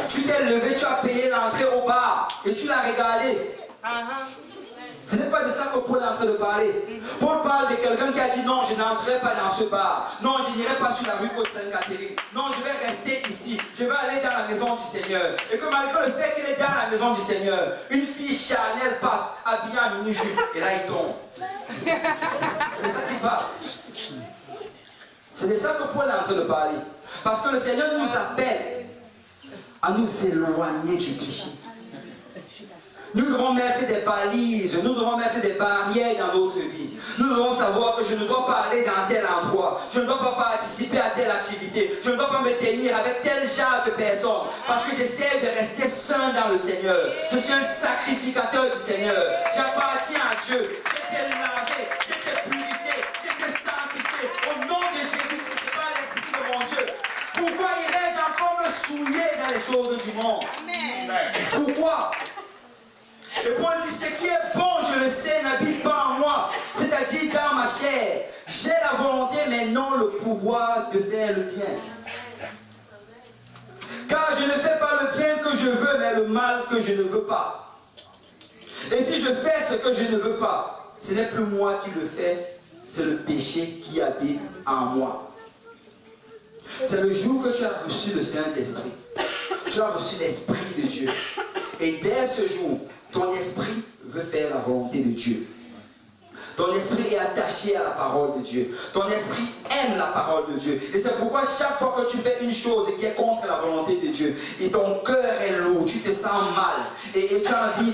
Tu t'es levé, tu as payé l'entrée au bar, et tu l'as regardé. Ce n'est pas de ça que Paul est en train de parler. Paul parle de quelqu'un qui a dit non, je n'entrerai pas dans ce bar. Non, je n'irai pas sur la rue Côte-Sainte-Catherine. Non, je vais rester ici. Je vais aller dans la maison du Seigneur. Et que malgré le fait qu'il est dans la maison du Seigneur, une fille charnelle passe habillée en mini-jupe. Et là, il tombe. C'est de ça qu'il parle. C'est de ça que Paul est en train de parler. Parce que le Seigneur nous appelle à nous éloigner du péché. Nous devons mettre des balises, nous devons mettre des barrières dans notre vie. Nous devons savoir que je ne dois pas aller dans tel endroit, je ne dois pas participer à telle activité, je ne dois pas me tenir avec tel genre de personnes, parce que j'essaie de rester saint dans le Seigneur. Je suis un sacrificateur du Seigneur. J'appartiens à Dieu. J'ai été lavé, j'ai été purifié, j'ai été sanctifié au nom de Jésus-Christ par l'Esprit de mon Dieu. Pourquoi irais-je encore me souiller dans les choses du monde? Pourquoi? Et Paul dit, ce qui est bon, je le sais, n'habite pas en moi, c'est-à-dire dans ma chair. J'ai la volonté, mais non le pouvoir de faire le bien. Car je ne fais pas le bien que je veux, mais le mal que je ne veux pas. Et si je fais ce que je ne veux pas, ce n'est plus moi qui le fais, c'est le péché qui habite en moi. C'est le jour que tu as reçu le Saint-Esprit. Tu as reçu l'Esprit de Dieu. Et dès ce jour, ton esprit veut faire la volonté de Dieu. Ton esprit est attaché à la parole de Dieu. Ton esprit aime la parole de Dieu. Et c'est pourquoi chaque fois que tu fais une chose qui est contre la volonté de Dieu, et ton cœur est lourd, tu te sens mal, et tu as envie,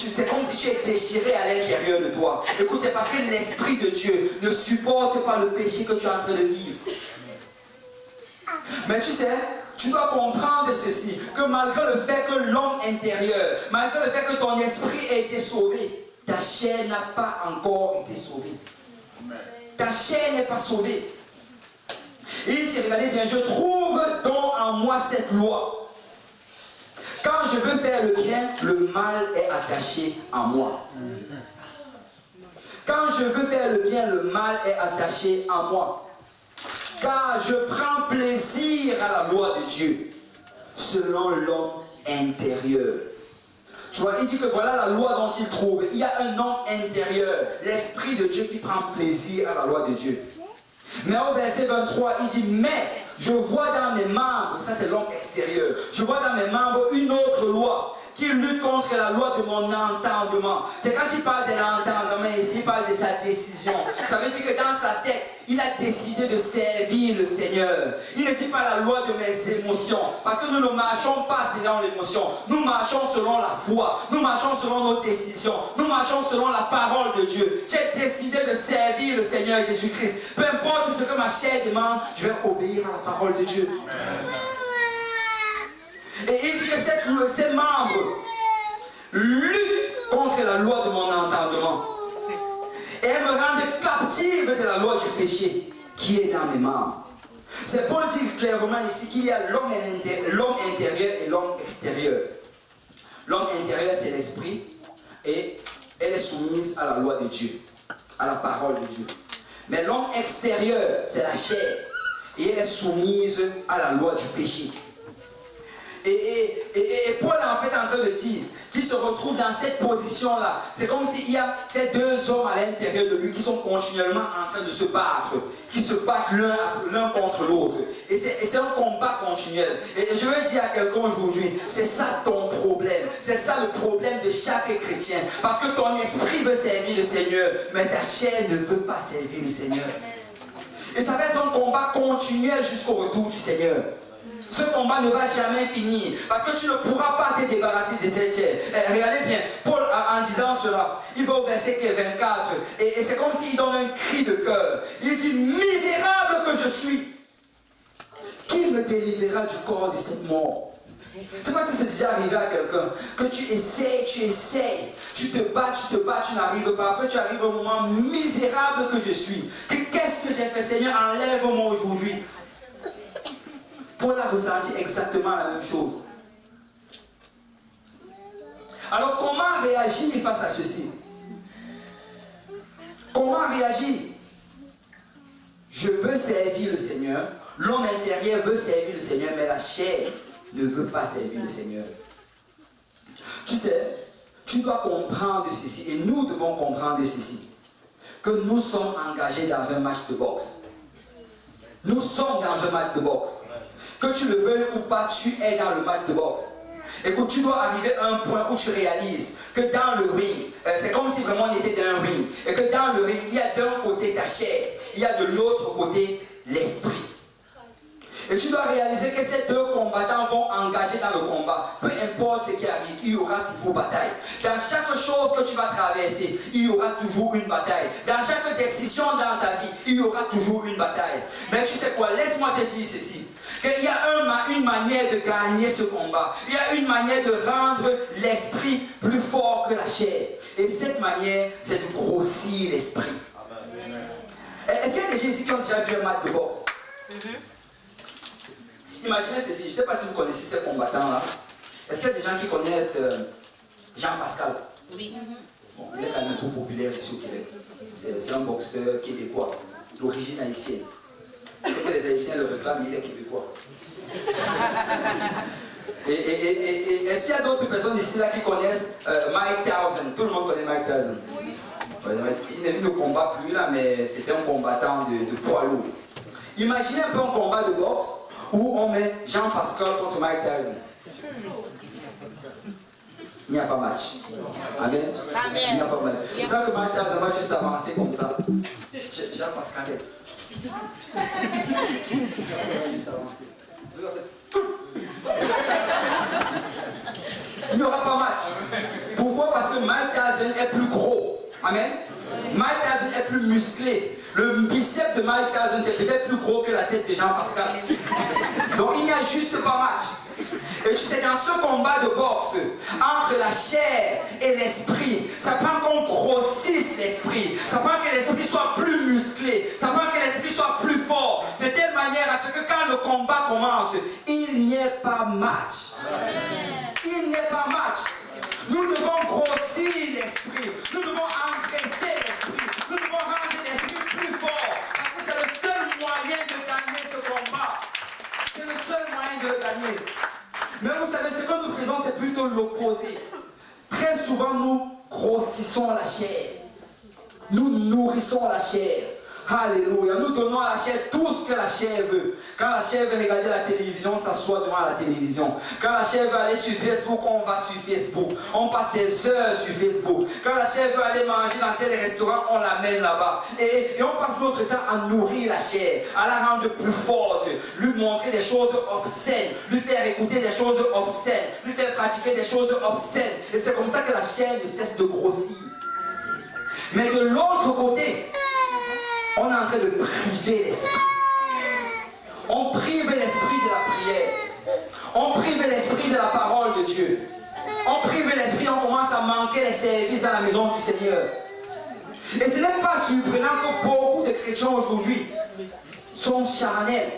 c'est comme si tu es déchiré à l'intérieur de toi. Écoute, c'est parce que l'Esprit de Dieu ne supporte pas le péché que tu es en train de vivre. Mais tu sais, tu dois comprendre ceci, que malgré le fait que l'homme intérieur, malgré le fait que ton esprit ait été sauvé, ta chair n'a pas encore été sauvée. Ta chair n'est pas sauvée. Et il dit, regardez bien, je trouve donc en moi cette loi. Quand je veux faire le bien, le mal est attaché à moi. Quand je veux faire le bien, le mal est attaché à moi. Car je prends plaisir à la loi de Dieu, selon l'homme intérieur. Tu vois, il dit que voilà la loi dont il trouve. Il y a un homme intérieur, l'Esprit de Dieu qui prend plaisir à la loi de Dieu. Mais au verset 23, il dit, mais je vois dans mes membres, ça c'est l'homme extérieur, je vois dans mes membres une autre loi qui lutte contre la loi de mon entendement. C'est quand il parle de l'entendement ici, il parle de sa décision. Ça veut dire que dans sa tête, il a décidé de servir le Seigneur. Il ne dit pas la loi de mes émotions. Parce que nous ne marchons pas selon l'émotion. Nous marchons selon la foi. Nous marchons selon nos décisions. Nous marchons selon la parole de Dieu. J'ai décidé de servir le Seigneur Jésus-Christ. Peu importe ce que ma chair demande, je vais obéir à la parole de Dieu. Et il dit que ces membres luttent contre la loi de mon entendement. Et elles me rendent captive de la loi du péché qui est dans mes membres. C'est Paul dit clairement ici qu'il y a l'homme intérieur et l'homme extérieur. L'homme intérieur, c'est l'esprit et elle est soumise à la loi de Dieu, à la parole de Dieu. Mais l'homme extérieur, c'est la chair et elle est soumise à la loi du péché. Et Paul est en fait en train de dire qu'il se retrouve dans cette position-là. C'est comme s'il y a ces deux hommes à l'intérieur de lui qui sont continuellement en train de se battre, qui se battent l'un contre l'autre. Et c'est un combat continuel. Et je veux dire à quelqu'un aujourd'hui, c'est ça ton problème. C'est ça le problème de chaque chrétien. Parce que ton esprit veut servir le Seigneur, mais ta chair ne veut pas servir le Seigneur. Et ça va être un combat continuel jusqu'au retour du Seigneur. Ce combat ne va jamais finir parce que tu ne pourras pas te débarrasser de tes chair. Regardez bien, Paul en disant cela, il va au verset 24 et c'est comme s'il donne un cri de cœur. Il dit, misérable que je suis, qui me délivrera du corps de cette mort? Je ne sais pas si c'est déjà arrivé à quelqu'un, que tu essayes, tu te bats, tu n'arrives pas. Après tu arrives au moment misérable que je suis. Qu'est-ce que j'ai fait, Seigneur? Enlève-moi aujourd'hui. Paul a ressenti exactement la même chose. Alors comment réagir face à ceci? Comment réagir? Je veux servir le Seigneur. L'homme intérieur veut servir le Seigneur, mais la chair ne veut pas servir le Seigneur. Tu sais, tu dois comprendre ceci, et nous devons comprendre ceci, que nous sommes engagés dans un match de boxe. Nous sommes dans un match de boxe. Que tu le veuilles ou pas, tu es dans le match de boxe. Écoute, tu dois arriver à un point où tu réalises que dans le ring, c'est comme si vraiment on était dans un ring. Et que dans le ring, il y a d'un côté ta chair, il y a de l'autre côté l'esprit. Et tu dois réaliser que ces deux combattants vont engager dans le combat. Peu importe ce qui arrive, il y aura toujours bataille. Dans chaque chose que tu vas traverser, il y aura toujours une bataille. Dans chaque décision dans ta vie, il y aura toujours une bataille. Mais tu sais quoi, laisse-moi te dire ceci. Qu'il y a une manière de gagner ce combat. Il y a une manière de rendre l'esprit plus fort que la chair. Et cette manière, c'est de grossir l'esprit. Est-ce qu'il y a des gens ici qui ont déjà vu un match de boxe? Imaginez ceci, je ne sais pas si vous connaissez ces combattants-là. Est-ce qu'il y a des gens qui connaissent Jean Pascal?
Oui.
Bon, il est quand même un peu populaire ici au Québec. C'est un boxeur québécois, d'origine haïtienne. C'est que les Haïtiens le réclament, il est québécois. Et est-ce qu'il y a d'autres personnes ici là qui connaissent Mike Tyson? Tout le monde connaît Mike Tyson. Oui. Il ne combat plus là, mais c'était un combattant de poids lourd. Imaginez un peu un combat de boxe où on met Jean Pascal contre Mike Tyson. Il n'y a pas match. Amen. Il n'y a pas match. C'est ça que Mike Tyson va juste avancer comme ça. Jean Pascal est. Il n'y aura pas match. Pourquoi? Parce que Mike Tyson est plus gros. Amen. Mike Tyson est plus musclé. Le biceps de Mike Tyson c'est peut-être plus gros que la tête de Jean Pascal. Donc il n'y a juste pas match. Et tu sais, dans ce combat de boxe entre entre la chair et l'esprit. Ça prend qu'on grossisse l'esprit. Ça prend que l'esprit soit plus musclé. Ça prend que l'esprit soit plus fort. De telle manière à ce que quand le combat commence, il n'y ait pas match. Il n'y ait pas match. Nous devons grossir l'esprit. Nous devons engraisser l'esprit. Nous devons rendre l'esprit plus fort. Parce que c'est le seul moyen de gagner ce combat. C'est le seul moyen de le gagner. Mais vous savez, ce que nous faisons, c'est plutôt l'opposé. Très souvent, nous grossissons la chair. Nous nourrissons la chair. Alléluia. Nous donnons à la chair tout ce que la chair veut. Quand la chair veut regarder la télévision, on s'assoit devant la télévision. Quand la chair veut aller sur Facebook, on va sur Facebook. On passe des heures sur Facebook. Quand la chair veut aller manger dans tel restaurant, on l'amène là-bas. Et on passe notre temps à nourrir la chair, à la rendre plus forte, lui montrer des choses obscènes, lui faire écouter des choses obscènes, lui faire pratiquer des choses obscènes. Et c'est comme ça que la chair ne cesse de grossir. Mais de l'autre côté, on est en train de priver l'esprit. On prive l'esprit de la prière. On prive l'esprit de la parole de Dieu. On prive l'esprit, on commence à manquer les services dans la maison du Seigneur. Et ce n'est pas surprenant que beaucoup de chrétiens aujourd'hui sont charnels.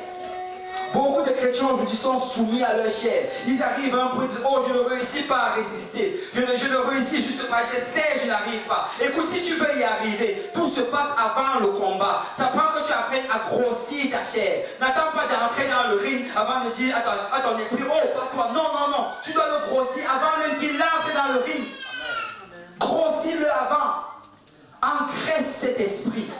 Beaucoup de chrétiens aujourd'hui sont soumis à leur chair. Ils arrivent à un point de dire, oh, je ne réussis pas à résister. Je ne réussis juste pas. J'essaie, je n'arrive pas. Écoute, si tu veux y arriver, tout se passe avant le combat. Ça prend que tu apprennes à grossir ta chair. N'attends pas d'entrer dans le ring avant de dire à ton esprit, oh, pas toi. Non, non, non. Tu dois le grossir avant même qu'il entre dans le ring. Grossis-le avant. Engraisse cet esprit.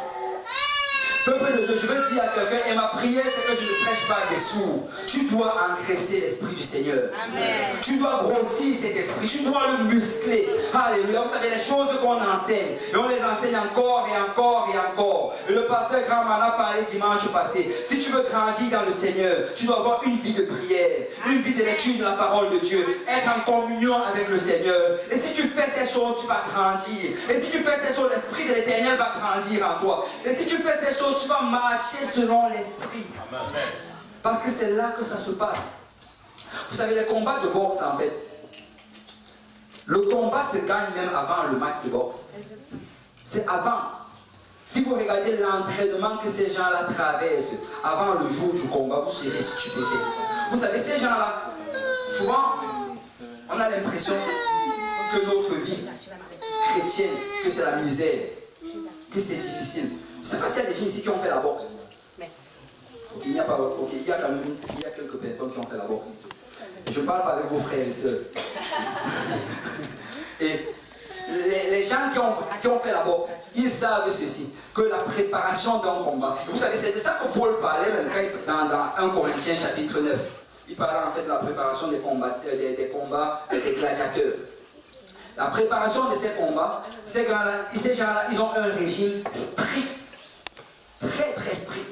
Peuple de Dieu, je veux dire à quelqu'un, et ma prière, c'est que je ne prêche pas des sourds. Tu dois engraisser l'esprit du Seigneur. Amen. Tu dois grossir cet esprit, tu dois le muscler. Alléluia. Vous savez, les choses qu'on enseigne, et on les enseigne encore et encore et encore. Et le pasteur Grand m'en a parlé dimanche passé. Si tu veux grandir dans le Seigneur, tu dois avoir une vie de prière, une vie de lecture de la parole de Dieu, être en communion avec le Seigneur. Et si tu fais ces choses, tu vas grandir. Et si tu fais ces choses, l'esprit de l'Éternel va grandir en toi. Et si tu fais ces choses, tu vas marcher selon l'esprit. Parce que c'est là que ça se passe. Vous savez, les combats de boxe, en fait, le combat se gagne même avant le match de boxe. C'est avant. Si vous regardez l'entraînement que ces gens-là traversent avant le jour du combat, vous serez stupéfait. Vous savez, ces gens-là, souvent, on a l'impression que notre vie chrétienne, que c'est la misère, que c'est difficile. Je ne sais pas s'il y a des gens ici qui ont fait la boxe. Il y a quand même quelques personnes qui ont fait la boxe. Je parle pas avec vos frères et sœurs. Et les gens qui ont fait la boxe, ils savent ceci, que la préparation d'un combat. Vous savez, c'est de ça que Paul parlait même quand dans 1 Corinthiens chapitre 9. Il parlait en fait de la préparation des combats des gladiateurs. La préparation de ces combats, ces gens-là, ils ont un régime strict. Très très strict.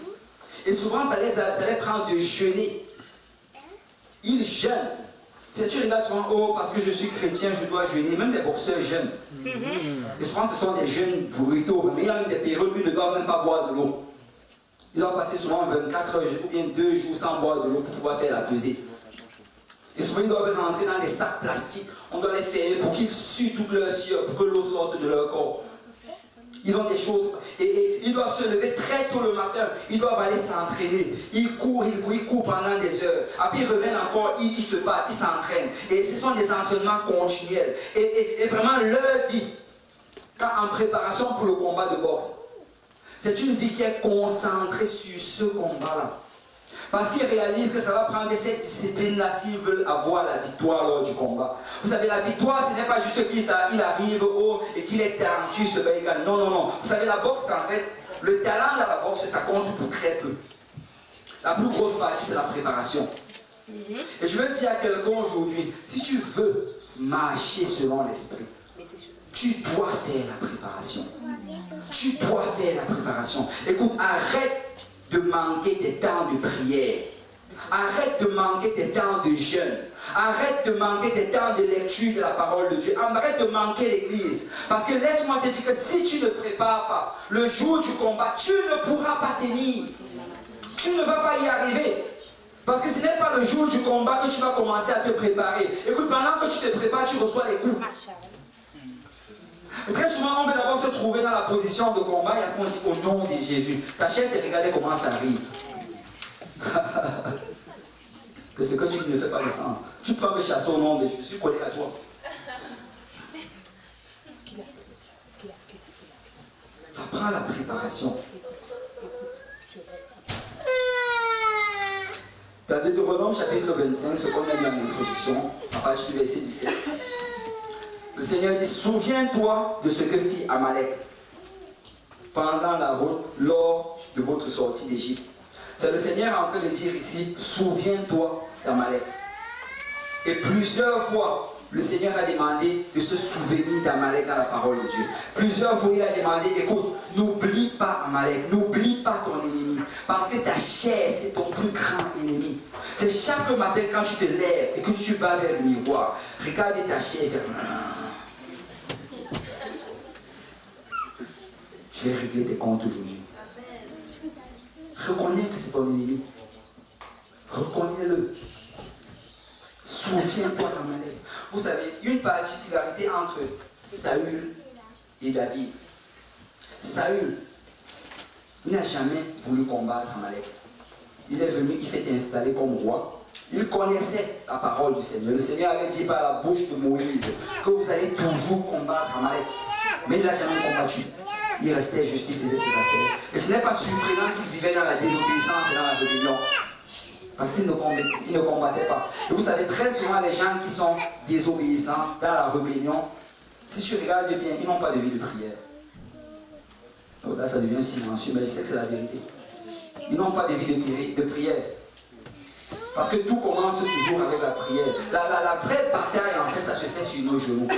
Et souvent ça les prend de jeûner. Ils jeûnent. Si tu regardes souvent, oh, parce que je suis chrétien, je dois jeûner. Même les boxeurs jeûnent. Et souvent ce sont des jeûnes brutaux. Mais il y a même des périodes où ils ne doivent même pas boire de l'eau. Ils doivent passer souvent 24 heures ou bien 2 jours sans boire de l'eau pour pouvoir faire la pesée. Et souvent ils doivent rentrer dans des sacs plastiques. On doit les fermer pour qu'ils suent toute leur sueur, pour que l'eau sorte de leur corps. Ils ont des choses, et ils doivent se lever très tôt le matin, ils doivent aller s'entraîner, ils courent pendant des heures, après ils reviennent encore, ils se battent, ils s'entraînent, et ce sont des entraînements continuels, et vraiment leur vie, en préparation pour le combat de boxe, c'est une vie qui est concentrée sur ce combat-là. Parce qu'ils réalisent que ça va prendre cette discipline-là s'ils veulent avoir la victoire lors du combat. Vous savez, la victoire, ce n'est pas juste qu'il arrive haut et qu'il est tendu, ce gagne. Non, non, non. Vous savez, la boxe, en fait, le talent de la boxe, ça compte pour très peu. La plus grosse partie, c'est la préparation. Et je veux dire à quelqu'un aujourd'hui, si tu veux marcher selon l'esprit, tu dois faire la préparation. Tu dois faire la préparation. Écoute, arrête de manquer tes temps de prière. Arrête de manquer tes temps de jeûne. Arrête de manquer tes temps de lecture de la parole de Dieu. Arrête de manquer l'église. Parce que laisse-moi te dire que si tu ne prépares pas le jour du combat, tu ne pourras pas tenir. Tu ne vas pas y arriver. Parce que ce n'est pas le jour du combat que tu vas commencer à te préparer. Écoute, pendant que tu te prépares, tu reçois les coups. Et très souvent, on veut d'abord se trouver dans la position de combat et après on dit au nom de Jésus. Ta chair te regarde comment ça arrive. Que ce que tu ne fais pas descendre. Tu peux me chasser au nom de Jésus. Je suis collé à toi. Ça prend la préparation. Dans Deutéronome chapitre 25, ce qu'on a dit en introduction, à partir du verset 17, le Seigneur dit, souviens-toi de ce que fit Amalek pendant la route lors de votre sortie d'Égypte. C'est le Seigneur en train de dire ici, souviens-toi d'Amalek. Et plusieurs fois, le Seigneur a demandé de se souvenir d'Amalek dans la parole de Dieu. Plusieurs fois, il a demandé, écoute, n'oublie pas Amalek, n'oublie pas ton ennemi. Parce que ta chair, c'est ton plus grand ennemi. C'est chaque matin quand tu te lèves et que tu vas vers le miroir, regarde ta chair vers... Je vais régler tes comptes aujourd'hui. Reconnais que c'est ton ennemi. Reconnais-le. Souviens-toi d'Amalek. Vous savez, il y a une particularité entre Saül et David. Saül, il n'a jamais voulu combattre Amalek. Il est venu, il s'est installé comme roi. Il connaissait la parole du Seigneur. Le Seigneur avait dit par la bouche de Moïse que vous allez toujours combattre Amalek. Mais il n'a jamais combattu. Il restait juste, il faisait ses affaires. Et ce n'est pas surprenant qu'il vivait dans la désobéissance et dans la rébellion. Parce qu'il ne combattait pas. Et vous savez, très souvent, les gens qui sont désobéissants dans la rébellion, si tu regardes bien, ils n'ont pas de vie de prière. Donc là, ça devient silencieux, mais je sais que c'est la vérité. Ils n'ont pas de vie de prière. Parce que tout commence toujours avec la prière. La vraie bataille, en fait, ça se fait sur nos genoux.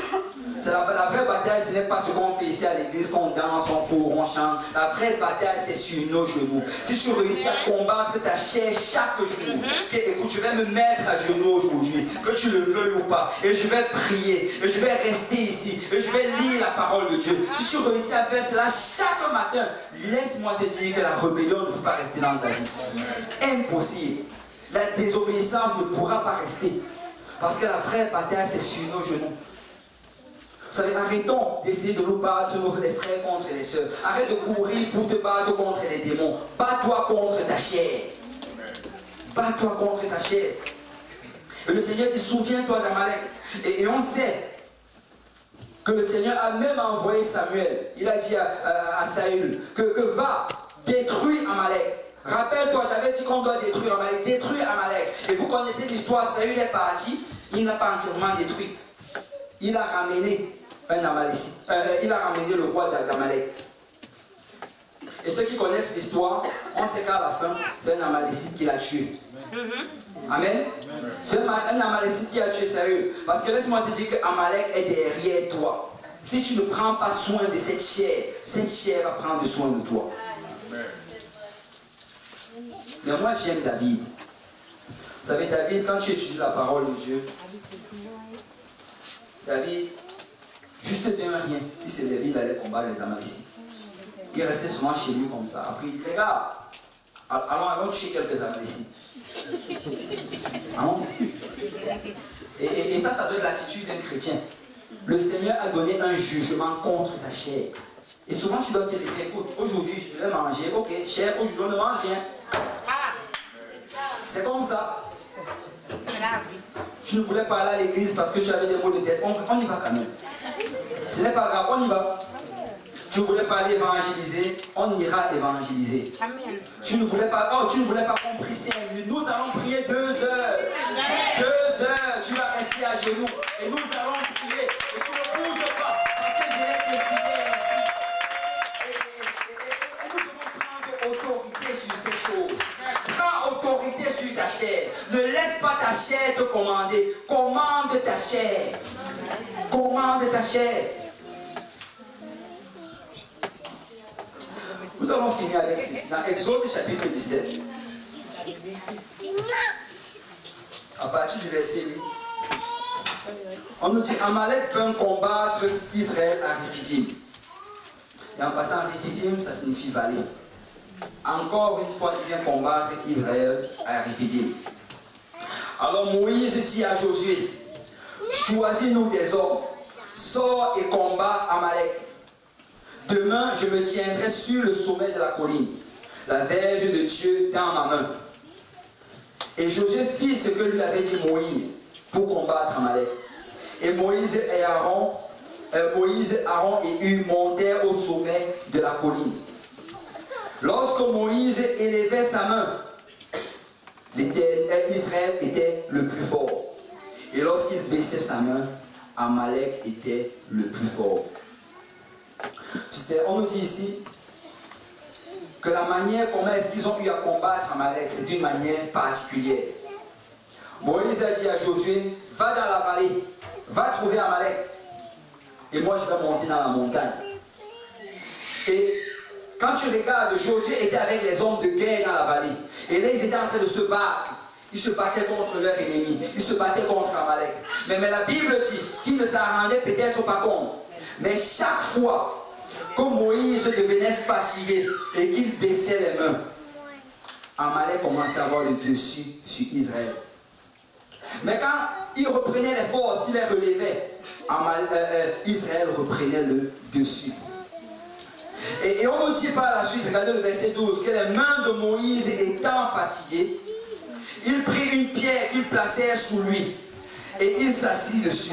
La vraie bataille, ce n'est pas ce qu'on fait ici à l'église, qu'on danse, on court, on chante. La vraie bataille, c'est sur nos genoux. Si tu réussis à combattre ta chair chaque jour, écoute, je vais me mettre à genoux aujourd'hui, que tu le veuilles ou pas, et je vais prier, et je vais rester ici, et je vais lire la parole de Dieu. Si tu réussis à faire cela chaque matin, laisse-moi te dire que la rébellion ne peut pas rester dans ta vie. Impossible. La désobéissance ne pourra pas rester. Parce que la vraie bataille, c'est sur nos genoux. Vous savez, arrêtons d'essayer de nous battre, les frères contre les sœurs. Arrête de courir pour te battre contre les démons. Bats-toi contre ta chair. Bats-toi contre ta chair. Et le Seigneur dit, souviens-toi d'Amalek. Et on sait que le Seigneur a même envoyé Samuel. Il a dit à Saül que va détruire Amalek. Rappelle-toi, j'avais dit qu'on doit détruire Amalek. Détruire Amalek. Et vous connaissez l'histoire, Saül est parti, il n'a pas entièrement détruit. Il a ramené un Amalécite. Il a ramené le roi d'Amalek. Et ceux qui connaissent l'histoire, on sait qu'à la fin, c'est un Amalécite qui l'a tué. Amen. C'est un Amalécite qui a tué Saül. Parce que laisse-moi te dire qu'Amalek est derrière toi. Si tu ne prends pas soin de cette chair va prendre soin de toi. Mais moi j'aime David. Vous savez, David, quand tu étudies la parole de Dieu, David, juste d'un rien, il s'est levé, il allait combattre les Amalécites. Il restait souvent chez lui comme ça. Après il dit, les gars, allons tuer quelques Amalécites. Et ça doit être l'attitude d'un chrétien. Le Seigneur a donné un jugement contre ta chair. Et souvent tu dois te dire, écoute, aujourd'hui je vais manger, ok, chair, aujourd'hui on ne mange rien. C'est comme ça. Tu ne voulais pas aller à l'église parce que tu avais des maux de tête. On y va quand même. Ce n'est pas grave, on y va. Tu ne voulais pas aller évangéliser, on ira évangéliser. Amen. Tu ne voulais pas qu'on prie 5 minutes. Nous allons prier 2 heures. 2 heures, tu vas rester à genoux. Et nous allons prier. Et tu ne bouges pas. Parce que je l'ai décidé ainsi. Et nous devons prendre autorité sur ces choses. Prends autorité sur ta chair. Ne laisse pas ta chair te commander. Commande ta chair. Commande ta chair. Nous allons finir avec ceci dans Exode chapitre 17. À partir du verset 8. On nous dit Amalek vint combattre Israël à Rephidim. Et en passant Rephidim, ça signifie vallée. Encore une fois, il vient combattre Israël à Rephidim. Alors Moïse dit à Josué, choisis-nous des hommes, sors et combat Amalek. Demain, je me tiendrai sur le sommet de la colline, la verge de Dieu dans ma main. Et Josué fit ce que lui avait dit Moïse pour combattre Amalek. Et Moïse, Aaron et Hur montèrent au sommet de la colline. Lorsque Moïse élevait sa main, Israël était le plus fort. Et lorsqu'il baissait sa main, Amalek était le plus fort. Tu sais, on nous dit ici que la manière comment est-ce qu'ils ont eu à combattre Amalek, c'est d'une manière particulière. Moïse a dit à Josué, va dans la vallée, va trouver Amalek. Et moi je vais monter dans la montagne. Et quand tu regardes, Josué était avec les hommes de guerre dans la vallée. Et là ils étaient en train de se battre. Ils se battaient contre leur ennemi. Ils se battaient contre Amalek. Mais la Bible dit qu'ils ne s'en rendaient peut-être pas compte. Mais chaque fois que Moïse devenait fatigué et qu'il baissait les mains, Amalek commençait à avoir le dessus sur Israël. Mais quand il reprenait les forces, il les relevait, Israël reprenait le dessus. Et on nous dit par la suite, regardez le verset 12, que les mains de Moïse étant fatiguées, il prit une pierre qu'il plaçait sous lui et il s'assit dessus.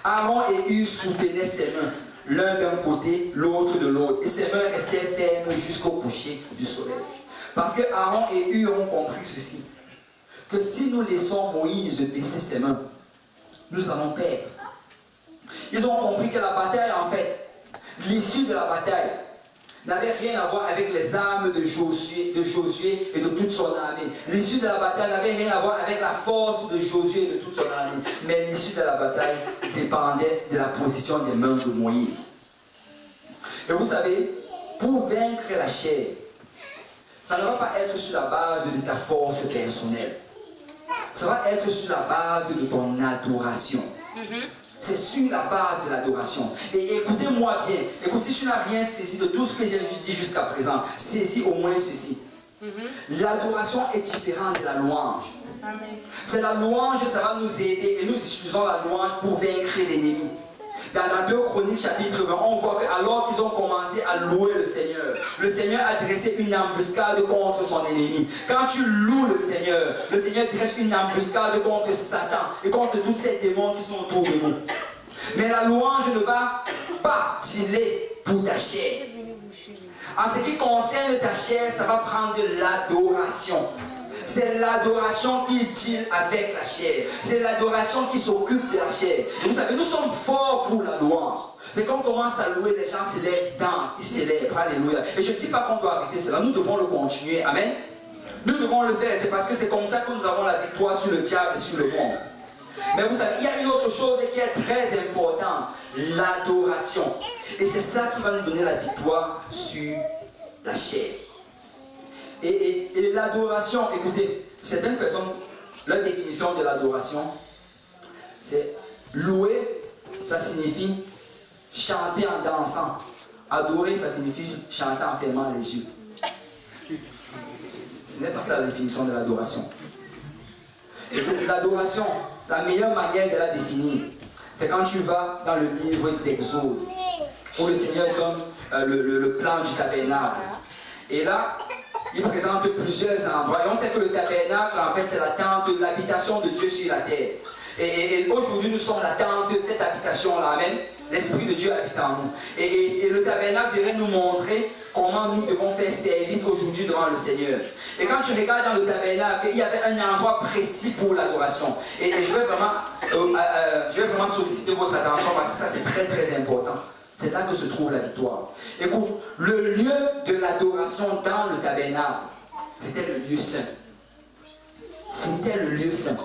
Aaron et Hur soutenaient ses mains, l'un d'un côté, l'autre de l'autre, et ses mains restaient fermes jusqu'au coucher du soleil. Parce que Aaron et Hur ont compris ceci, que si nous laissons Moïse baisser ses mains, nous allons perdre. Ils ont compris que la bataille, en fait, l'issue de la bataille n'avait rien à voir avec les armes de Josué et de toute son armée. L'issue de la bataille n'avait rien à voir avec la force de Josué et de toute son armée. Mais l'issue de la bataille dépendait de la position des mains de Moïse. Et vous savez, pour vaincre la chair, ça ne va pas être sur la base de ta force personnelle. Ça va être sur la base de ton adoration. C'est sur la base de l'adoration. Et écoutez-moi bien. Écoute, si tu n'as rien saisi de tout ce que j'ai dit jusqu'à présent, saisis au moins ceci. L'adoration est différente de la louange. C'est la louange, ça va nous aider. Et nous utilisons la louange pour vaincre l'ennemi. Dans 2 Chroniques chapitre 20, on voit qu'alors qu'ils ont commencé à louer le Seigneur a dressé une embuscade contre son ennemi. Quand tu loues le Seigneur dresse une embuscade contre Satan et contre tous ces démons qui sont autour de nous. Mais la louange ne va pas t'aider pour ta chair. En ce qui concerne ta chair, ça va prendre de l'adoration. C'est l'adoration qui deal avec la chair. C'est l'adoration qui s'occupe de la chair. Et vous savez, nous sommes forts pour la louange. Dès qu'on commence à louer, les gens se lèvent, ils dansent, ils célèbrent. Alléluia. Et je ne dis pas qu'on doit arrêter cela. Nous devons le continuer. Amen. Nous devons le faire. C'est parce que c'est comme ça que nous avons la victoire sur le diable et sur le monde. Mais vous savez, il y a une autre chose qui est très importante. L'adoration. Et c'est ça qui va nous donner la victoire sur la chair. Et l'adoration, écoutez, certaines personnes, leur définition de l'adoration, c'est louer, ça signifie chanter en dansant. Adorer, ça signifie chanter en fermant les yeux. Ce n'est pas ça la définition de l'adoration. L'adoration, la meilleure manière de la définir, c'est quand tu vas dans le livre d'Exode, où le Seigneur donne le plan du tabernacle. Et là, il présente plusieurs endroits. Et on sait que le tabernacle, en fait, c'est la tente, l'habitation de Dieu sur la terre. Et aujourd'hui, nous sommes la tente de cette habitation-là. Amen. L'Esprit de Dieu habite en nous. Et le tabernacle devrait nous montrer comment nous devons faire service aujourd'hui devant le Seigneur. Et quand tu regardes dans le tabernacle, il y avait un endroit précis pour l'adoration. Et je vais vraiment solliciter votre attention parce que ça, c'est très très important. C'est là que se trouve la victoire. Écoute, le lieu de l'adoration dans le tabernacle, c'était le lieu saint. C'était le lieu saint.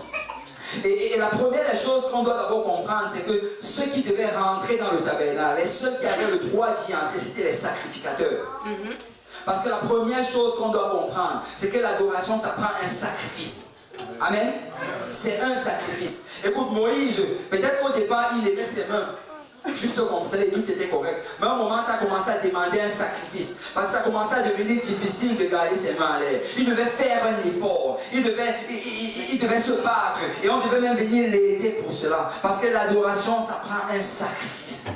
Et la première chose qu'on doit d'abord comprendre, c'est que ceux qui devaient rentrer dans le tabernacle, les seuls qui avaient le droit d'y entrer, c'était les sacrificateurs. Parce que la première chose qu'on doit comprendre, c'est que l'adoration, ça prend un sacrifice. Amen. C'est un sacrifice. Écoute, Moïse, peut-être qu'au départ, il levait ses mains. juste comme ça et tout était correct. Mais à un moment, ça a commencé à demander un sacrifice. Parce que ça commençait à devenir difficile de garder ses mains à l'air. Il devait faire un effort. Il devait se battre. Et on devait même venir l'aider pour cela. Parce que l'adoration, ça prend un sacrifice.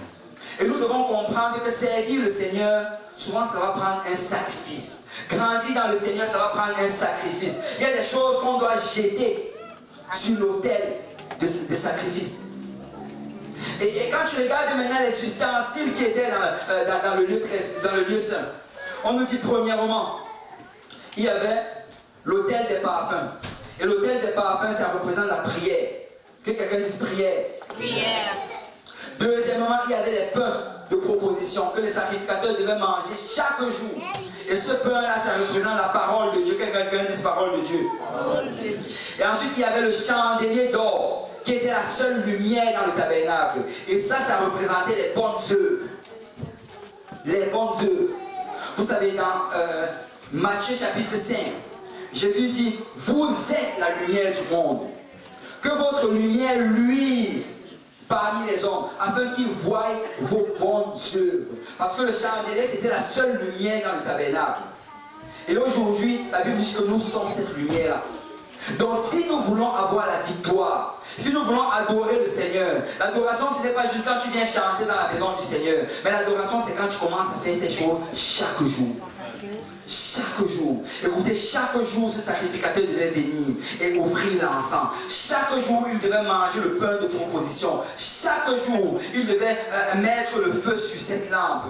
Et nous devons comprendre que servir le Seigneur, souvent ça va prendre un sacrifice. Grandir dans le Seigneur, ça va prendre un sacrifice. Il y a des choses qu'on doit jeter sur l'autel de sacrifice. Et quand tu regardes maintenant les ustensiles qui étaient dans le lieu saint, on nous dit premièrement, il y avait l'autel des parfums. Et l'autel des parfums, ça représente la prière. Que quelqu'un dise prière.
Prière.
Deuxièmement, il y avait les pains de proposition que les sacrificateurs devaient manger chaque jour. Et ce pain-là, ça représente la parole de Dieu. Que quelqu'un dise parole de Dieu. Et ensuite, il y avait le chandelier d'or, qui était la seule lumière dans le tabernacle. Et ça représentait les bonnes œuvres. Les bonnes œuvres. Vous savez, dans Matthieu chapitre 5, Jésus dit, vous êtes la lumière du monde. Que votre lumière luise parmi les hommes, afin qu'ils voient vos bonnes œuvres. Parce que le chandelier, c'était la seule lumière dans le tabernacle. Et aujourd'hui, la Bible dit que nous sommes cette lumière-là. Donc si nous voulons avoir la victoire, si nous voulons adorer le Seigneur, l'adoration ce n'est pas juste quand tu viens chanter dans la maison du Seigneur, mais l'adoration c'est quand tu commences à faire tes choses chaque jour. Chaque jour. Écoutez, chaque jour ce sacrificateur devait venir et offrir l'encens. Chaque jour il devait manger le pain de proposition. Chaque jour il devait mettre le feu sur cette lampe.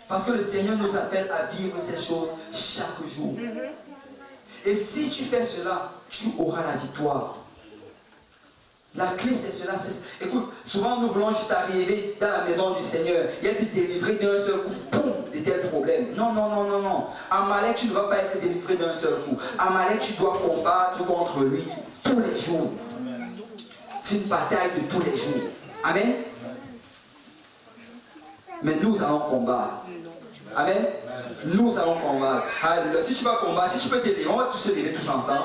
Parce que le Seigneur nous appelle à vivre ces choses chaque jour. Et si tu fais cela, tu auras la victoire. La clé c'est cela. Écoute, souvent nous voulons juste arriver dans la maison du Seigneur et être délivré d'un seul coup, boum, de tels problèmes. Non, non, non, non, non. Amalek, tu ne vas pas être délivré d'un seul coup. Amalek, tu dois combattre contre lui tous les jours. C'est une bataille de tous les jours. Amen. Mais nous allons combattre. Amen. Nous allons combattre. Alors, si tu vas combattre, si tu peux t'aider, on va tous se lever tous ensemble.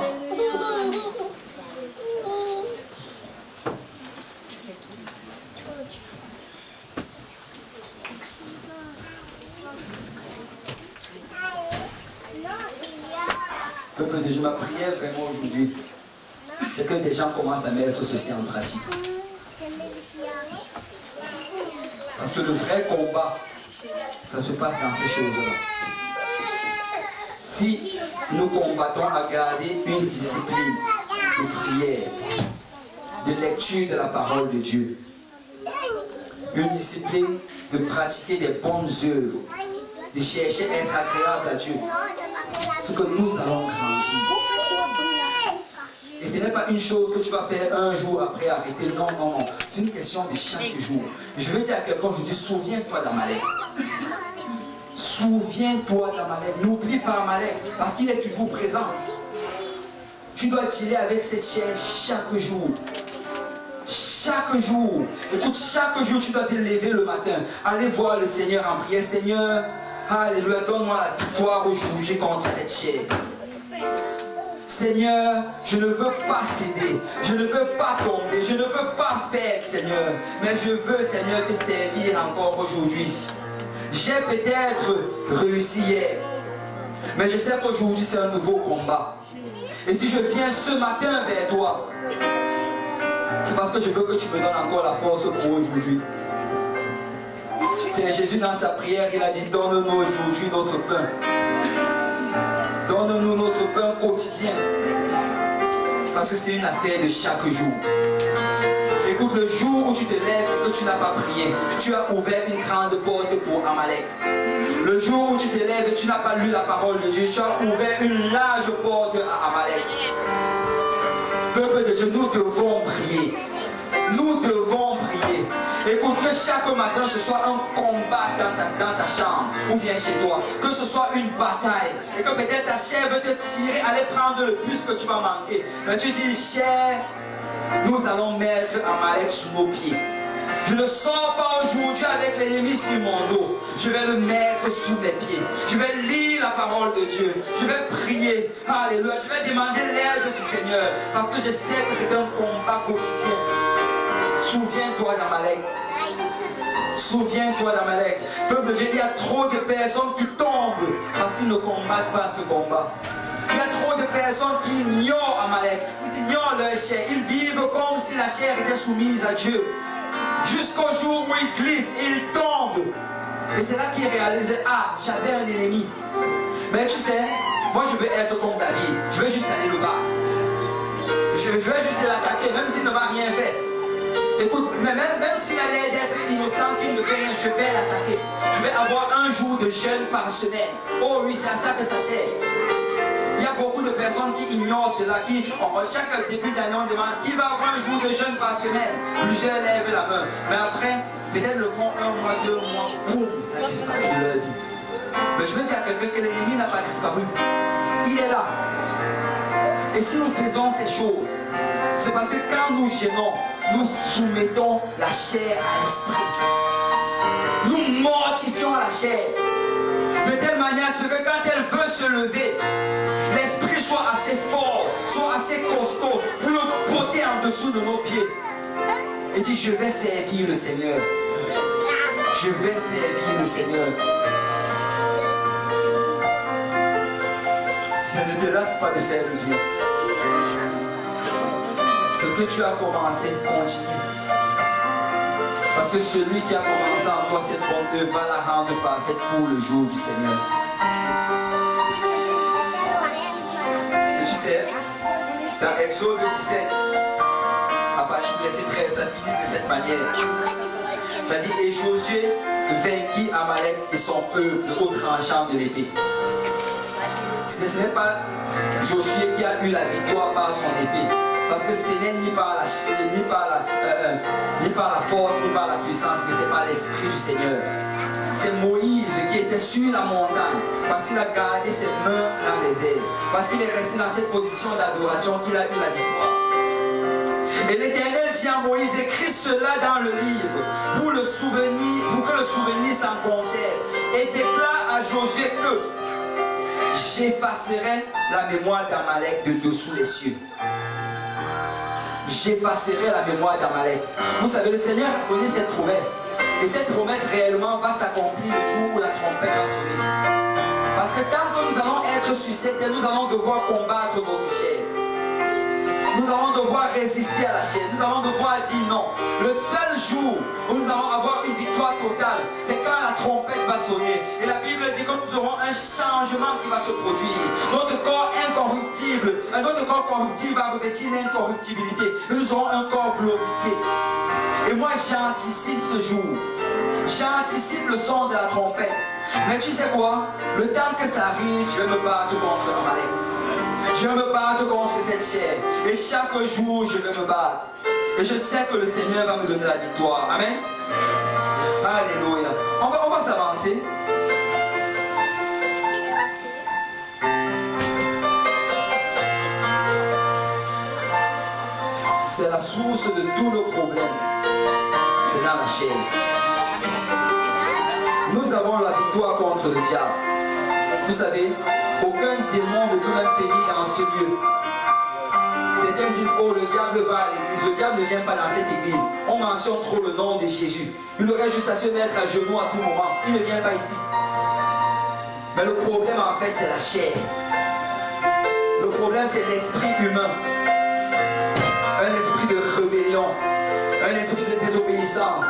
Peuple de Dieu, ma prière vraiment aujourd'hui, c'est que des gens commencent à mettre ceci en pratique. Parce que le vrai combat, ça se passe dans ces choses-là. Si nous combattons à garder une discipline de prière, de lecture de la parole de Dieu, une discipline de pratiquer des bonnes œuvres, de chercher à être agréable à Dieu, c'est que nous allons grandir. Et ce n'est pas une chose que tu vas faire un jour après arrêter. Non, non, non. C'est une question de chaque jour. Je veux dire à quelqu'un aujourd'hui, souviens-toi d'Amalek. Souviens-toi d'Amalek. N'oublie pas Amalek, parce qu'il est toujours présent. Tu dois dealer avec cette chair chaque jour. Chaque jour. Écoute, chaque jour, tu dois te lever le matin. Aller voir le Seigneur en prière. Seigneur, alléluia, donne-moi la victoire aujourd'hui contre cette chair. Seigneur, je ne veux pas céder, je ne veux pas tomber, je ne veux pas perdre, Seigneur. Mais je veux, Seigneur, te servir encore aujourd'hui. J'ai peut-être réussi hier, mais je sais qu'aujourd'hui c'est un nouveau combat. Et si je viens ce matin vers toi, c'est parce que je veux que tu me donnes encore la force pour aujourd'hui. C'est Jésus dans sa prière, il a dit, donne-nous aujourd'hui notre pain. Donne-nous notre pain quotidien. Parce que c'est une affaire de chaque jour. Écoute, le jour où tu te lèves et que tu n'as pas prié, tu as ouvert une grande porte pour Amalek. Le jour où tu te lèves et tu n'as pas lu la parole de Dieu, tu as ouvert une large porte à Amalek. Peuple de Dieu, nous devons prier. Nous devons prier. Écoute, que chaque matin ce soit un combat dans ta chambre ou bien chez toi. Que ce soit une bataille. Et que peut-être ta chair veut te tirer, aller prendre le bus que tu vas manquer. Mais tu dis, chair, nous allons mettre Amalek sous nos pieds. Je ne sors pas aujourd'hui avec l'ennemi sur mon dos. Je vais le mettre sous mes pieds. Je vais lire la parole de Dieu. Je vais prier. Alléluia. Je vais demander l'aide du Seigneur. Parce que je sais que c'est un combat quotidien. Souviens-toi d'Amalek. Souviens-toi d'Amalek. Peuple de Dieu, il y a trop de personnes qui tombent parce qu'ils ne combattent pas ce combat. Il y a trop de personnes qui ignorent Amalek. Ils ignorent leur chair. Ils vivent comme si la chair était soumise à Dieu. Jusqu'au jour où ils glissent et ils tombent. Et c'est là qu'ils réalisent, ah, j'avais un ennemi. Mais tu sais, moi je veux être comme David. Je veux juste aller le battre. Je veux juste l'attaquer, même s'il ne m'a rien fait. Écoute, même s'il a l'air d'être innocent, qu'il ne fait rien, je vais l'attaquer. Je vais avoir un jour de jeûne par semaine. Oh oui, c'est à ça que ça sert. Il y a beaucoup de personnes qui ignorent cela, qui, chaque début d'année, on demande qui va avoir un jour de jeûne par semaine. Plusieurs lèvent la main. Mais après, peut-être le font 1 mois, 2 mois, boum, ça disparaît de leur vie. Mais je veux dire à quelqu'un que l'ennemi n'a pas disparu. Il est là. Et si nous faisons ces choses, c'est parce que quand nous gênons, nous soumettons la chair à l'esprit. Nous mortifions la chair. De telle manière que quand elle veut se lever, l'esprit soit assez fort, soit assez costaud pour le porter en dessous de nos pieds. Et dit, je vais servir le Seigneur. Je vais servir le Seigneur. Ça ne te lasse pas de faire le bien. Ce que tu as commencé, continue. Parce que celui qui a commencé en toi cette bonne œuvre va la rendre parfaite pour le jour du Seigneur. Et tu sais, dans Exode 17, à partir du verset 13, ça finit de cette manière. Ça dit, et Josué vainquit Amalek et son peuple au tranchant de l'épée. Ce n'est pas Josué qui a eu la victoire par son épée. Parce que ce n'est ni par la force, ni par la puissance, mais c'est par l'Esprit du Seigneur. C'est Moïse qui était sur la montagne, parce qu'il a gardé ses mains dans les airs, parce qu'il est resté dans cette position d'adoration qu'il a eu la victoire. Et l'Éternel dit à Moïse, écris cela dans le livre, pour que le souvenir s'en conserve, et déclare à Josué que j'effacerai la mémoire d'Amalek de dessous les cieux. J'effacerai la mémoire d'Amalek. Vous savez, le Seigneur a donné cette promesse. Et cette promesse réellement va s'accomplir le jour où la trompette va sonner. Parce que tant que nous allons être sur cette terre, nous allons devoir combattre notre chair. Nous allons devoir résister à la chair. Nous allons devoir dire non. Le seul jour où nous allons avoir une victoire totale, c'est quand la trompette va sonner. Et la Bible dit que nous aurons un changement qui va se produire. Notre corps incorruptible, notre corps corruptible va revêtir l'incorruptibilité. Et nous aurons un corps glorifié. Et moi, j'anticipe ce jour. J'anticipe le son de la trompette. Mais tu sais quoi? Le temps que ça arrive, je vais me battre contre Amalek. Je vais me battre contre cette chair. Et chaque jour, je vais me battre. Et je sais que le Seigneur va me donner la victoire. Amen. Alléluia. On va s'avancer. C'est la source de tous nos problèmes. C'est dans la chair. Nous avons la victoire contre le diable. Vous savez, aucun démon ne peut même tenir dans ce lieu. Certains disent, oh, le diable va à l'église. Le diable ne vient pas dans cette église. On mentionne trop le nom de Jésus. Il aurait juste à se mettre à genoux à tout moment. Il ne vient pas ici. Mais le problème, en fait, c'est la chair. Le problème, c'est l'esprit humain. Un esprit de rébellion. Un esprit de désobéissance.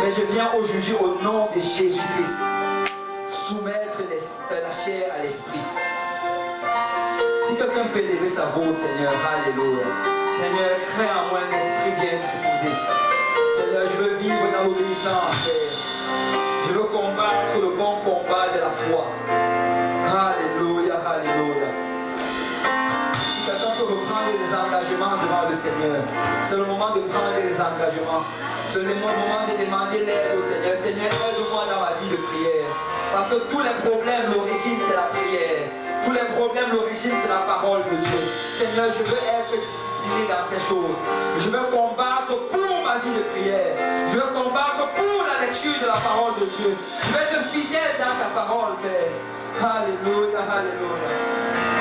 Mais je viens aujourd'hui au nom de Jésus-Christ soumettre la chair à l'esprit. Si quelqu'un peut élever sa voix, Seigneur, alléluia. Seigneur, crée en moi un esprit bien disposé. Seigneur, je veux vivre dans l'obéissance, Père. Je veux combattre le bon combat de la foi. Alléluia, alléluia. Si quelqu'un peut reprendre des engagements devant le Seigneur, c'est le moment de prendre des engagements. C'est le moment de demander l'aide au Seigneur. Seigneur, aide-moi dans ma vie de prière. Parce que tous les problèmes, l'origine, c'est la prière. Tous les problèmes, l'origine, c'est la parole de Dieu. Seigneur, je veux être discipliné dans ces choses. Je veux combattre pour ma vie de prière. Je veux combattre pour la lecture de la parole de Dieu. Je veux être fidèle dans ta parole, Père. Alléluia, alléluia.